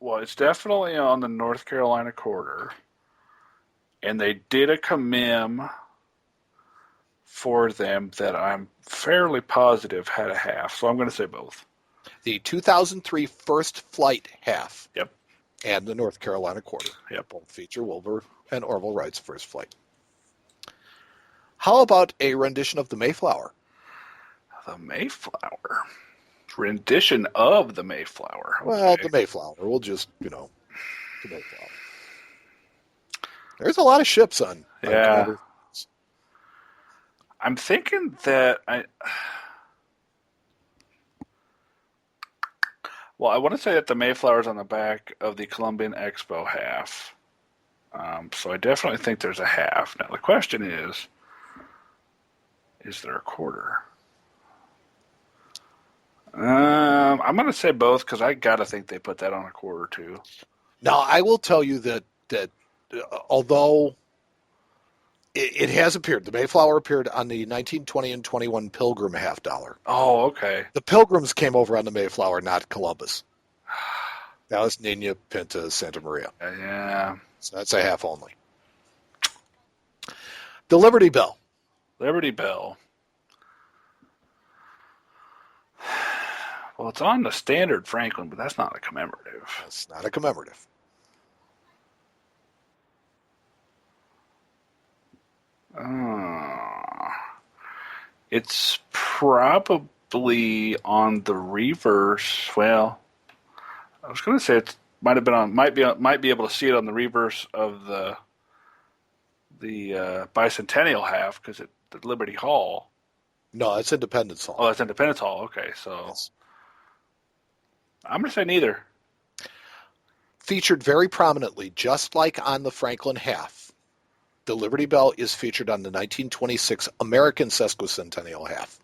Well, it's definitely on the North Carolina corridor, and they did a commem for them that I'm fairly positive had a half, so I'm going to say both. The 2003 first flight half. Yep. And the North Carolina quarter. Yep. Both feature Wilbur and Orville Wright's first flight. How about a rendition of the Mayflower? The Mayflower. Rendition of the Mayflower. Okay. Well, the Mayflower. We'll just, the Mayflower. There's a lot of ships on. Yeah. I'm thinking that I want to say that the Mayflower's on the back of the Columbian Expo half. So I definitely think there's a half. Now the question is there a quarter? I'm going to say both because I got to think they put that on a quarter too. Now, I will tell you that although it has appeared, the Mayflower appeared on the 1920 and 21 Pilgrim half dollar. Oh, okay. The Pilgrims came over on the Mayflower, not Columbus. That was Nina, Pinta, Santa Maria. Yeah. So that's a half only. The Liberty Bell. Liberty Bell. Well, it's on the standard Franklin, but that's not a commemorative. That's not a commemorative. It's probably on the reverse. Well, I was going to say it might be able to see it on the reverse of the bicentennial half because the Liberty Hall. No, it's Independence Hall. Oh, that's Independence Hall. Okay, so yes. I'm going to say neither. Featured very prominently, just like on the Franklin half, the Liberty Bell is featured on the 1926 American sesquicentennial half,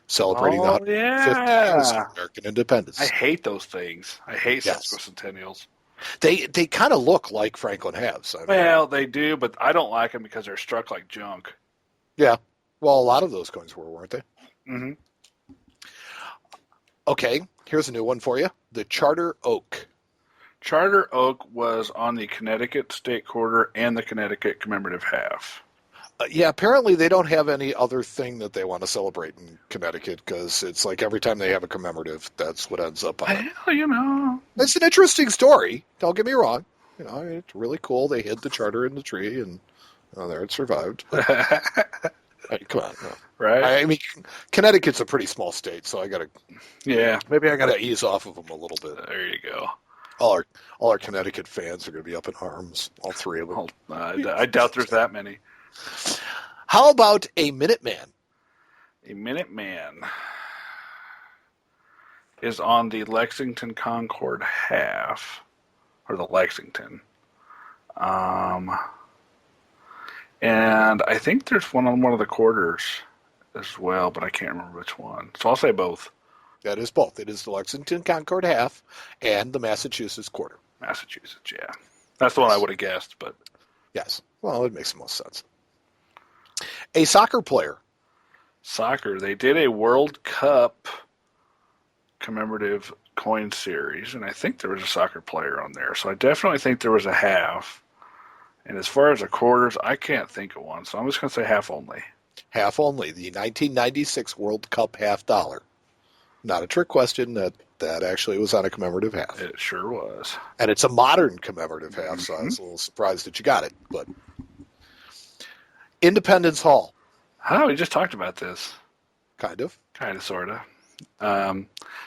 celebrating the 150 years of American independence. I hate those things. I hate sesquicentennials. They kind of look like Franklin halves. Well, they do, but I don't like them because they're struck like junk. Yeah. Well, a lot of those coins weren't they? Mm-hmm. Okay, here's a new one for you. The Charter Oak. Charter Oak was on the Connecticut State Quarter and the Connecticut Commemorative Half. Yeah, apparently they don't have any other thing that they want to celebrate in Connecticut because it's like every time they have a commemorative, that's what ends up on it. Well, It's an interesting story. Don't get me wrong. It's really cool. They hid the charter in the tree, and there it survived. Come on. No. Right? I mean, Connecticut's a pretty small state, so maybe I got to ease off of them a little bit. There you go. All our Connecticut fans are going to be up in arms, all three of them. I doubt there's that many. How about a Minuteman? A Minuteman is on the Lexington Concord half, or the Lexington. And I think there's one on one of the quarters as well, but I can't remember which one. So I'll say both. That is both. It is the Lexington Concord half and the Massachusetts quarter. Massachusetts, yeah. That's the one I would have guessed, but... Yes. Well, it makes the most sense. A soccer player. Soccer. They did a World Cup commemorative coin series, and I think there was a soccer player on there. So I definitely think there was a half. And as far as the quarters, I can't think of one, so I'm just going to say half only. Half only. The 1996 World Cup half dollar. Not a trick question. That actually was on a commemorative half. It sure was. And it's a modern commemorative half, so I was a little surprised that you got it. But Independence Hall. Oh, we just talked about this. Kind of. Kind of, sort of.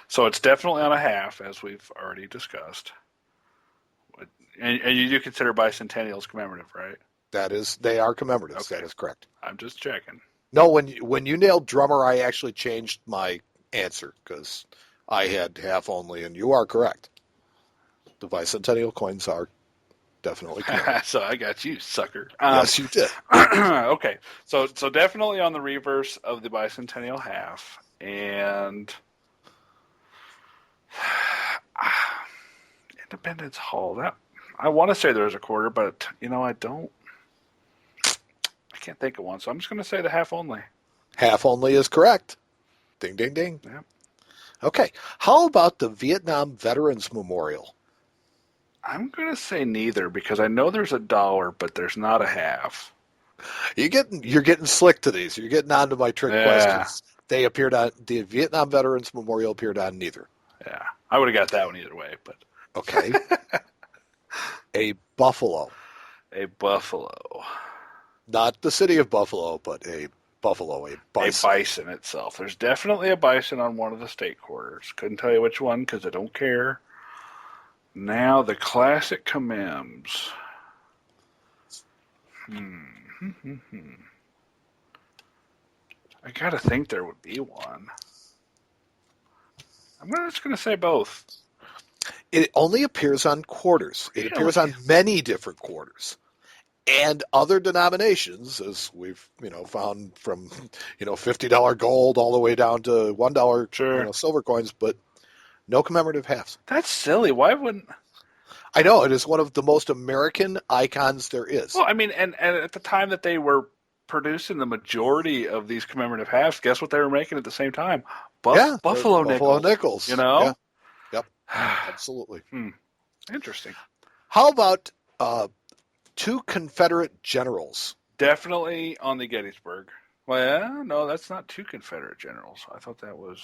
So it's definitely on a half, as we've already discussed. And you do consider bicentennials commemorative, right? They are commemoratives. Okay. That is correct. I'm just checking. No, when you nailed drummer, I actually changed my answer because I had half only, and you are correct. The bicentennial coins are definitely commemorative. So I got you, sucker. Yes, you did. Okay, so definitely on the reverse of the bicentennial half, and Independence Hall. That I want to say there's a quarter, but I don't. I can't think of one, so I'm just going to say the half only. Half only is correct. Ding, ding, ding. Yeah. Okay. How about the Vietnam Veterans Memorial? I'm going to say neither because I know there's $1, but there's not a half. You're getting slick to these. You're getting onto my trick questions. They appeared on the Vietnam Veterans Memorial appeared on neither. Yeah, I would have got that one either way, but okay. A buffalo. A buffalo. Not the city of Buffalo, but a buffalo, a bison. A bison itself. There's definitely a bison on one of the state quarters. Couldn't tell you which one because I don't care. Now the classic commems. I gotta think there would be one. I'm just gonna say both. It only appears on quarters. It appears on many different quarters. And other denominations, as we've found from $50 gold all the way down to $1 silver coins, but no commemorative halves. That's silly. Why wouldn't? I know it is one of the most American icons there is. Well, I mean, and at the time that they were producing the majority of these commemorative halves, guess what they were making at the same time? Buffalo nickels. Yeah. Yep. Absolutely. Interesting. How about two Confederate generals? Definitely on the Gettysburg. Well, no, that's not two Confederate generals. I thought that was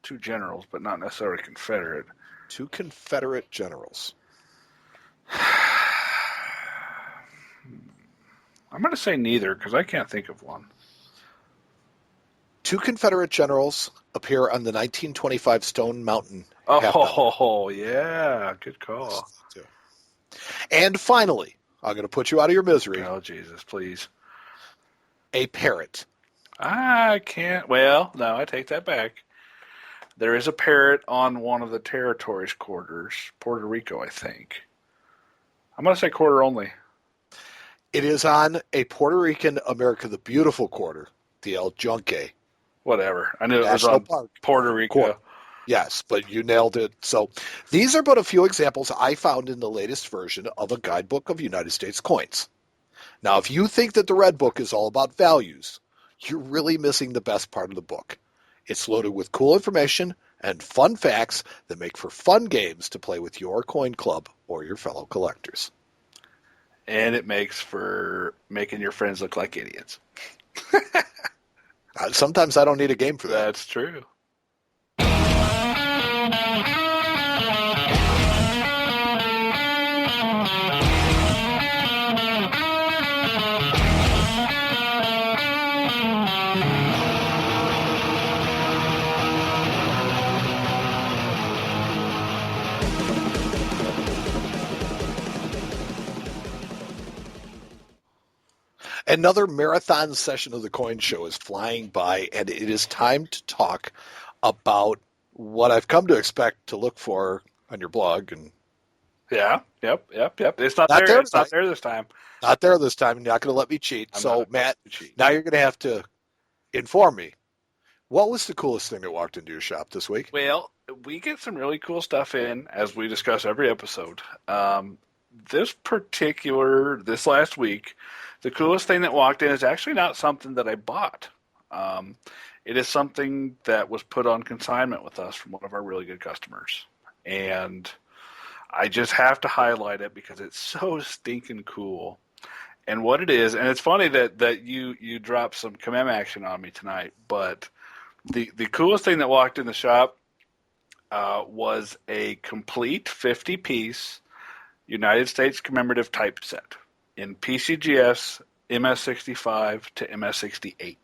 two generals, but not necessarily Confederate. Two Confederate generals. I'm going to say neither because I can't think of one. Two Confederate generals appear on the 1925 Stone Mountain. Oh, yeah. Good call. And finally, I'm going to put you out of your misery. Oh, Jesus, please. A parrot. I can't. Well, no, I take that back. There is a parrot on one of the territories quarters, Puerto Rico, I think. I'm going to say quarter only. It is on a Puerto Rican America the Beautiful quarter, the El Yunque. Whatever. I knew it National was on Park. Puerto Rico. Yes, but you nailed it. So these are but a few examples I found in the latest version of a guidebook of United States coins. Now, if you think that the Red Book is all about values, you're really missing the best part of the book. It's loaded with cool information and fun facts that make for fun games to play with your coin club or your fellow collectors. And it makes for making your friends look like idiots. Sometimes I don't need a game for that. That's true. Another marathon session of the Coin Show is flying by, and it is time to talk about what I've come to expect to look for on your blog. And yeah, yep. It's not there. It's not there this time. Not there this time. You're not going to let me cheat. So, Matt, now you're going to have to inform me. What was the coolest thing that walked into your shop this week? Well, we get some really cool stuff in, as we discuss every episode. This last week, the coolest thing that walked in is actually not something that I bought. It is something that was put on consignment with us from one of our really good customers. And I just have to highlight it because it's so stinking cool. And what it is, and it's funny that you dropped some commem action on me tonight, but the coolest thing that walked in the shop was a complete 50-piece United States commemorative typeset in PCGS MS65 to MS68.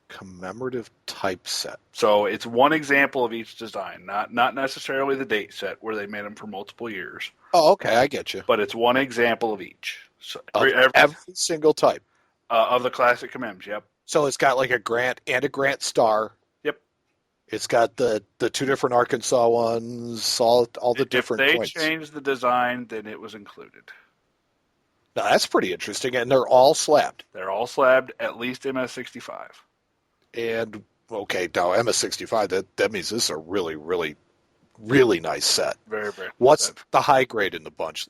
Commemorative typeset. So it's one example of each design, not necessarily the date set where they made them for multiple years. Oh, okay, I get you. But it's one example of each. So every single type. Of the classic commems, yep. So it's got like a Grant and a Grant Star. Yep. It's got the two different Arkansas ones, all the If different they coins. changed the design, then it was included. Now that's pretty interesting, and they're all slabbed. They're all slabbed, at least MS65. And okay, now MS65, that means this is a really, really, really nice set. Very, very What's sad. the high grade in the bunch?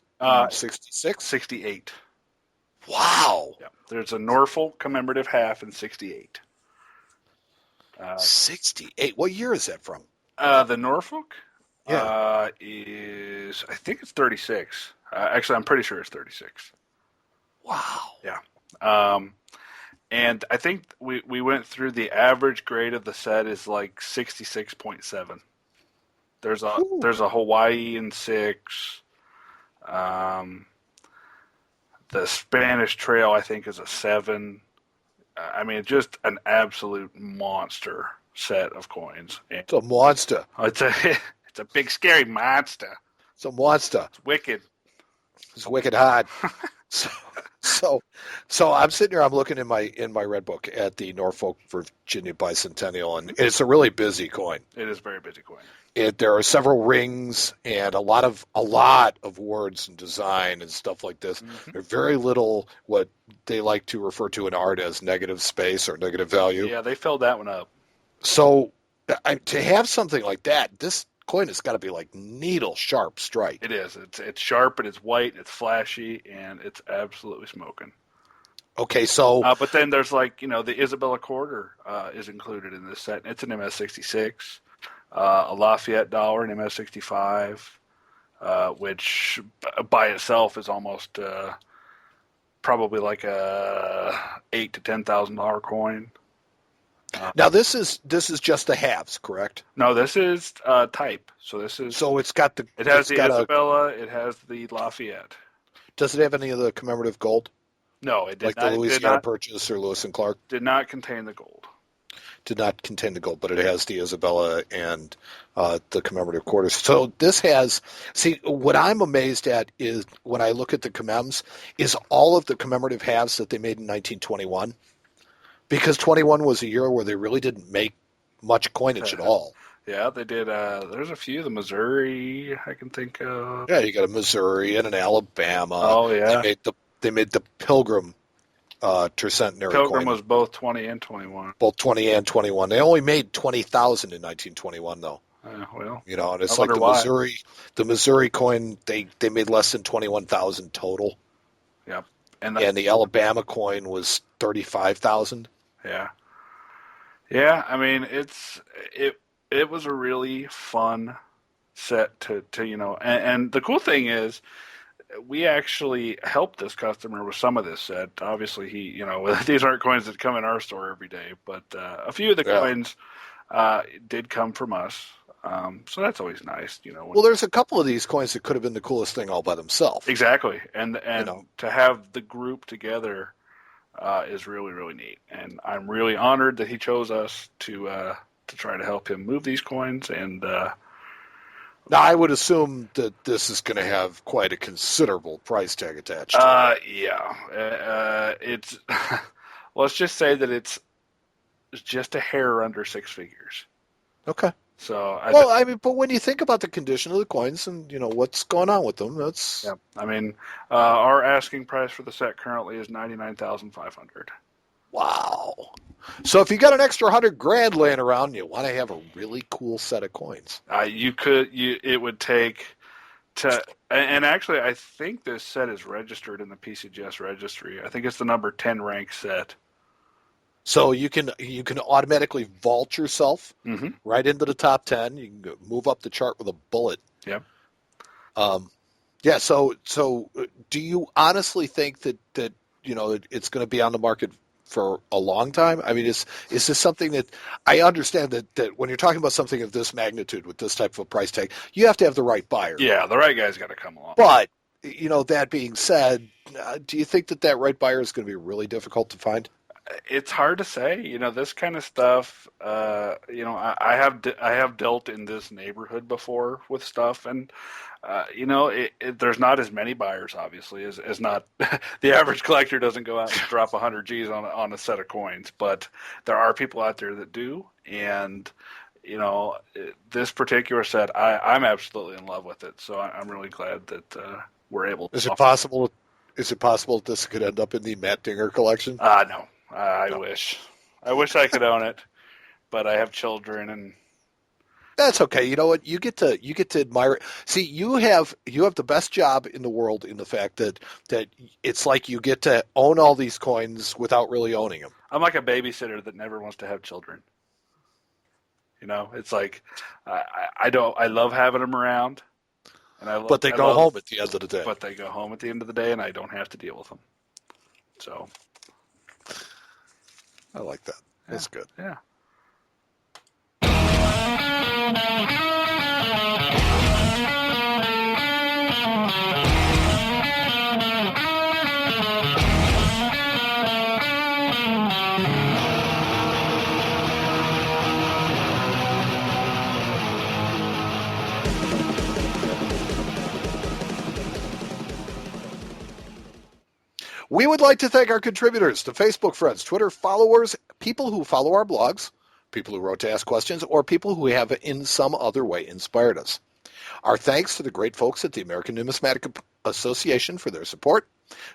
66? 68. Wow. Yeah. There's a Norfolk commemorative half in 68. 68. What year is that from? The Norfolk Yeah. is, I think it's 36. Actually, I'm pretty sure it's 36. Wow. Yeah. And I think we went through the average grade of the set is like 66.7. There's a Hawaii in 6. The Spanish Trail I think is a 7. I mean, just an absolute monster set of coins. And It's a monster. it's a it's a big scary monster. It's a monster. It's wicked. It's wicked hard. So, so I'm sitting here. I'm looking in my red book at the Norfolk, Virginia Bicentennial, and it's a really busy coin. It is a very busy coin. There are several rings and a lot of words and design and stuff like this. Mm-hmm. There's very little what they like to refer to in art as negative space or negative value. Yeah, they filled that one up. So to have something like that, this coin has got to be like needle sharp strike. It is. It's sharp and it's white. It's flashy and it's absolutely smoking. Okay, so but then there's like the Isabella Quarter is included in this set. It's an MS66. A Lafayette dollar in MS65, which by itself is almost probably like a $8,000 to $10,000 coin. now this is just the halves, correct? No, this is type. So this is. So it's got the. It has it's the got Isabella. It has the Lafayette. Does it have any of the commemorative gold, No, it did like not. the Louisiana Purchase or Lewis and Clark? Did not contain the gold. Did not contain the gold, but it has the Isabella and the commemorative quarters. So this has, see, what I'm amazed at is when I look at the commems, is all of the commemorative halves that they made in 1921, because 21 was a year where they really didn't make much coinage at all. Yeah, they did. There's a few. The Missouri, I can think of. Yeah, you got a Missouri and an Alabama. Oh yeah, they made the Pilgrim tercentenary Pilgrim coin. Was both 20 and 21. Both 20 and 21. They only made 20,000 in 1921, though. Well, And it's I like why. The Missouri coin. They made less than 21,000 total. Yep, And the Alabama coin was 35,000. Yeah, yeah. I mean, it was a really fun set to and the cool thing is we actually helped this customer with some of this set. Obviously, these aren't coins that come in our store every day, but a few of the coins did come from us. So that's always nice, Well, there's a couple of these coins that could have been the coolest thing all by themselves. Exactly, and to have the group together is really, really neat. And I'm really honored that he chose us to try to help him move these coins. And now, I would assume that this is going to have quite a considerable price tag attached to it. Yeah, it's let's just say that it's just a hair under 6 figures. Okay. So but when you think about the condition of the coins and what's going on with them, that's yeah. I mean, our asking price for the set currently is $99,500. wow. So if you got an extra $100,000 laying around, you want to have a really cool set of coins. It would take to, and actually, I think this set is registered in the PCGS registry. I think it's the number 10 rank set. So you can automatically vault yourself right into the top 10. You can move up the chart with a bullet. Yep. Yeah. So do you honestly think that it's going to be on the market for a long time? I mean, is this something that I understand that when you're talking about something of this magnitude with this type of a price tag, you have to have the right buyer. Yeah, the right guy's got to come along. But that being said, do you think that right buyer is going to be really difficult to find? It's hard to say. This kind of stuff. I have dealt in this neighborhood before with stuff, and there's not as many buyers, obviously, as not the average collector doesn't go out and drop 100 G's on a set of coins, but there are people out there that do, and this particular set, I'm absolutely in love with it. So I'm really glad that we're able to. Is it possible? Is it possible this could end up in the Matt Dinger collection? No. I No. wish. I wish I could own it, but I have children, and That's okay. You know what? You get to admire it. See, you have the best job in the world in the fact that it's like you get to own all these coins without really owning them. I'm like a babysitter that never wants to have children. It's like I don't. I love having them around, and But they go home at the end of the day. But they go home at the end of the day, and I don't have to deal with them. So I like that. That's good. Yeah. We would like to thank our contributors, the Facebook friends, Twitter followers, people who follow our blogs, people who wrote to ask questions, or people who have in some other way inspired us. Our thanks to the great folks at the American Numismatic Association for their support.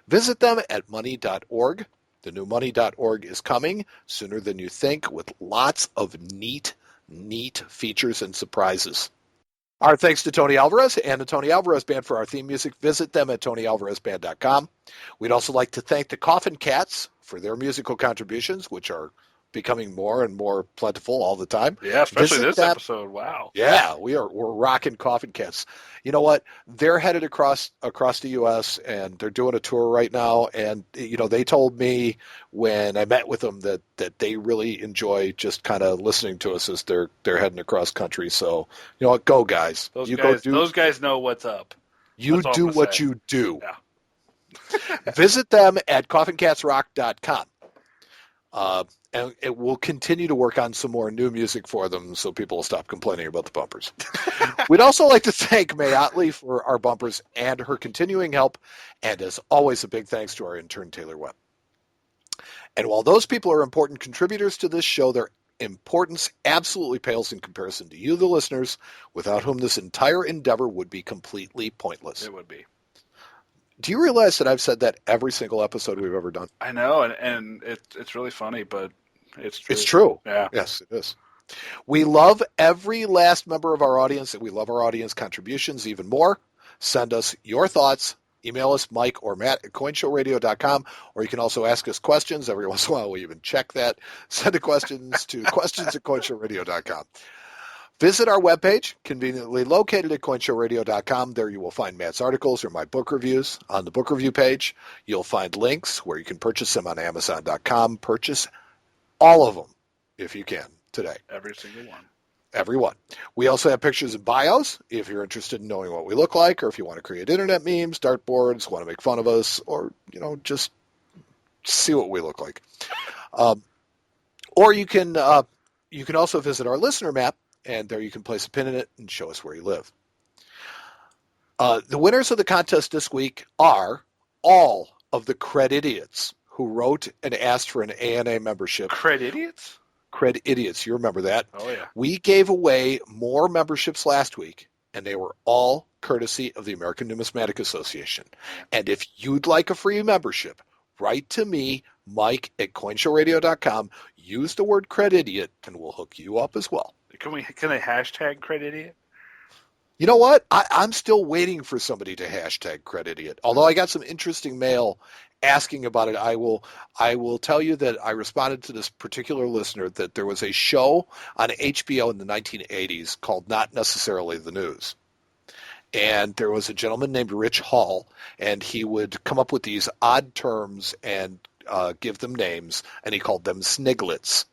Visit them at money.org. The new money.org is coming sooner than you think with lots of neat features and surprises. Our thanks to Tony Alvarez and the Tony Alvarez Band for our theme music. Visit them at TonyAlvarezBand.com. We'd also like to thank the Coffin Cats for their musical contributions, which are becoming more and more plentiful all the time. Yeah, especially this episode. Wow. Yeah, we're rocking Coffin Cats. You know what? They're headed across the U.S. and they're doing a tour right now. And they told me when I met with them that they really enjoy just kind of listening to us as they're heading across country. So you know what? Go guys. Those guys know what's up. You do what you do. Yeah. Visit them at coffincatsrock.com. And it will continue to work on some more new music for them so people will stop complaining about the bumpers. We'd also like to thank May Otley for our bumpers and her continuing help. And as always, a big thanks to our intern, Taylor Webb. And while those people are important contributors to this show, their importance absolutely pales in comparison to you, the listeners, without whom this entire endeavor would be completely pointless. It would be. Do you realize that I've said that every single episode we've ever done? I know, and it's really funny, but it's true. It's true. Yeah. Yes, it is. We love every last member of our audience, and we love our audience contributions even more. Send us your thoughts. Email us, Mike or Matt at coinshowradio.com, or you can also ask us questions. Every once in a while, we even check that. Send the questions to questions at coinshowradio.com. Visit our webpage, conveniently located at coinshowradio.com. There you will find Matt's articles or my book reviews. On the book review page, you'll find links where you can purchase them on Amazon.com. Purchase all of them, if you can, today. Every single one. Every one. We also have pictures and bios if you're interested in knowing what we look like, or if you want to create internet memes, dartboards, want to make fun of us, or, just see what we look like. Or you can also visit our listener map, and there you can place a pin in it and show us where you live. The winners of the contest this week are all of the Cred Idiots who wrote and asked for an ANA membership. Cred Idiots? Cred Idiots. You remember that? Oh, yeah. We gave away more memberships last week, and they were all courtesy of the American Numismatic Association. And if you'd like a free membership, write to me, Mike at coinshowradio.com. Use the word Cred Idiot, and we'll hook you up as well. Can they hashtag Cred Idiot? You know what? I'm still waiting for somebody to hashtag Cred Idiot. Although I got some interesting mail asking about it, I will tell you that I responded to this particular listener that there was a show on HBO in the 1980s called Not Necessarily the News. And there was a gentleman named Rich Hall, and he would come up with these odd terms and give them names, and he called them sniglets.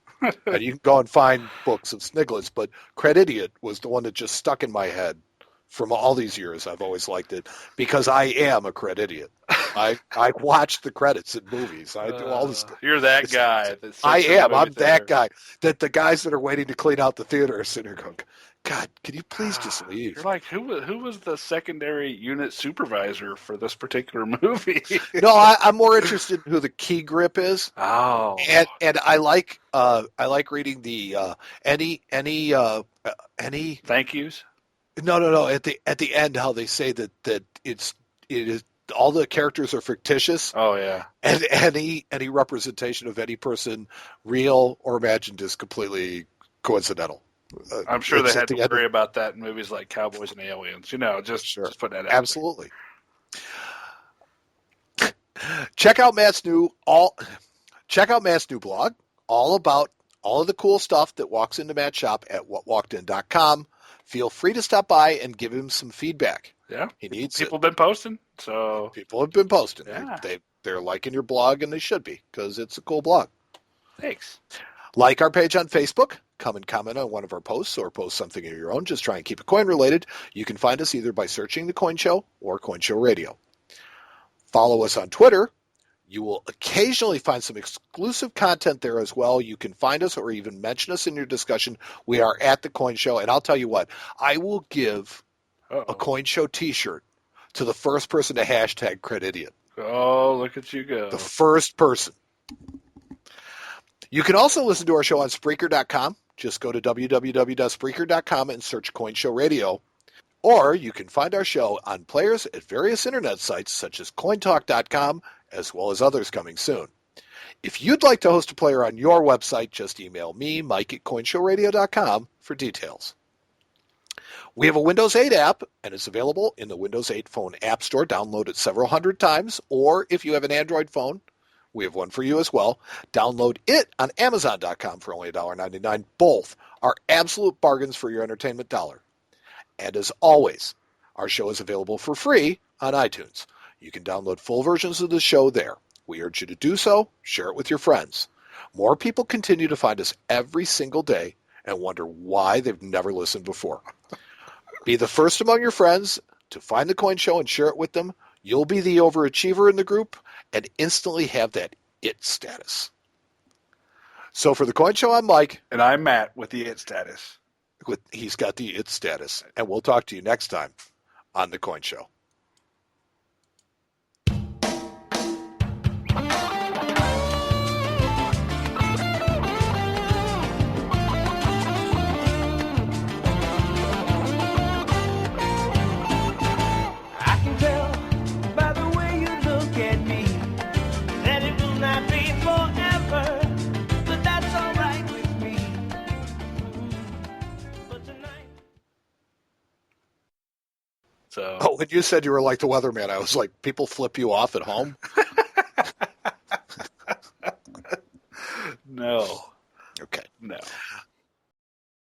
And you can go and find books of sniglets, but Cred Idiot was the one that just stuck in my head from all these years. I've always liked it because I am a Cred Idiot. I watch the credits in movies. I do all this. You're that guy that I sits in the am. movie I'm that theater. guy. That the guys that are waiting to clean out the theater are sitting there going, God, can you please just You're leave? like, who was the secondary unit supervisor for this particular movie? No, I'm more interested in who the key grip is. Oh, And I like reading the any thank yous. no at the end how they say that it is all the characters are fictitious Oh yeah, and any representation of any person real or imagined is completely coincidental. I'm sure they It's at had to the end of worry about that in movies like Cowboys and Aliens. You know, sure just put that out absolutely. Check out Matt's new all check out Matt's new blog all about all of the cool stuff that walks into Matt's shop at whatwalkedin.com. Feel free to stop by and give him some feedback. there. Yeah, He needs people it. have been posting. So People have been posting. yeah, They're liking your blog, and they should be because it's a cool blog. thanks. Like our page on Facebook. Come and comment on one of our posts or post something of your own. Just try and keep it coin related. You can find us either by searching The Coin Show or Coin Show Radio. Follow us on Twitter. You will occasionally find some exclusive content there as well. You can find us or even mention us in your discussion. We are at The Coin Show. And I'll tell you what, I will give a Uh-oh. Coin Show t-shirt to the first person to hashtag Credidiot. Oh, look at you go. The first person. You can also listen to our show on Spreaker.com. Just go to www.spreaker.com and search Coin Show Radio. Or you can find our show on players at various internet sites such as cointalk.com, as well as others coming soon. If you'd like to host a player on your website, just email me, Mike at coinshowradio.com, for details. We have a Windows 8 app, and it's available in the Windows 8 phone app store. Download it several hundred times, or if you have an Android phone, we have one for you as well. Download it on Amazon.com for only $1.99. Both are absolute bargains for your entertainment dollar. And as always, our show is available for free on iTunes. You can download full versions of the show there. We urge you to do so. Share it with your friends. More people continue to find us every single day and wonder why they've never listened before. Be the first among your friends to find the Coin Show and share it with them. You'll be the overachiever in the group and instantly have that it status. So for the Coin Show, I'm Mike. And I'm Matt with the it status. He's got the it status. And we'll talk to you next time on the Coin Show. I can tell by the way you look at me that it will not be forever, but that's all right with me. But tonight. So Oh, when you said you were like the weatherman, I was like, people flip you off at home? no.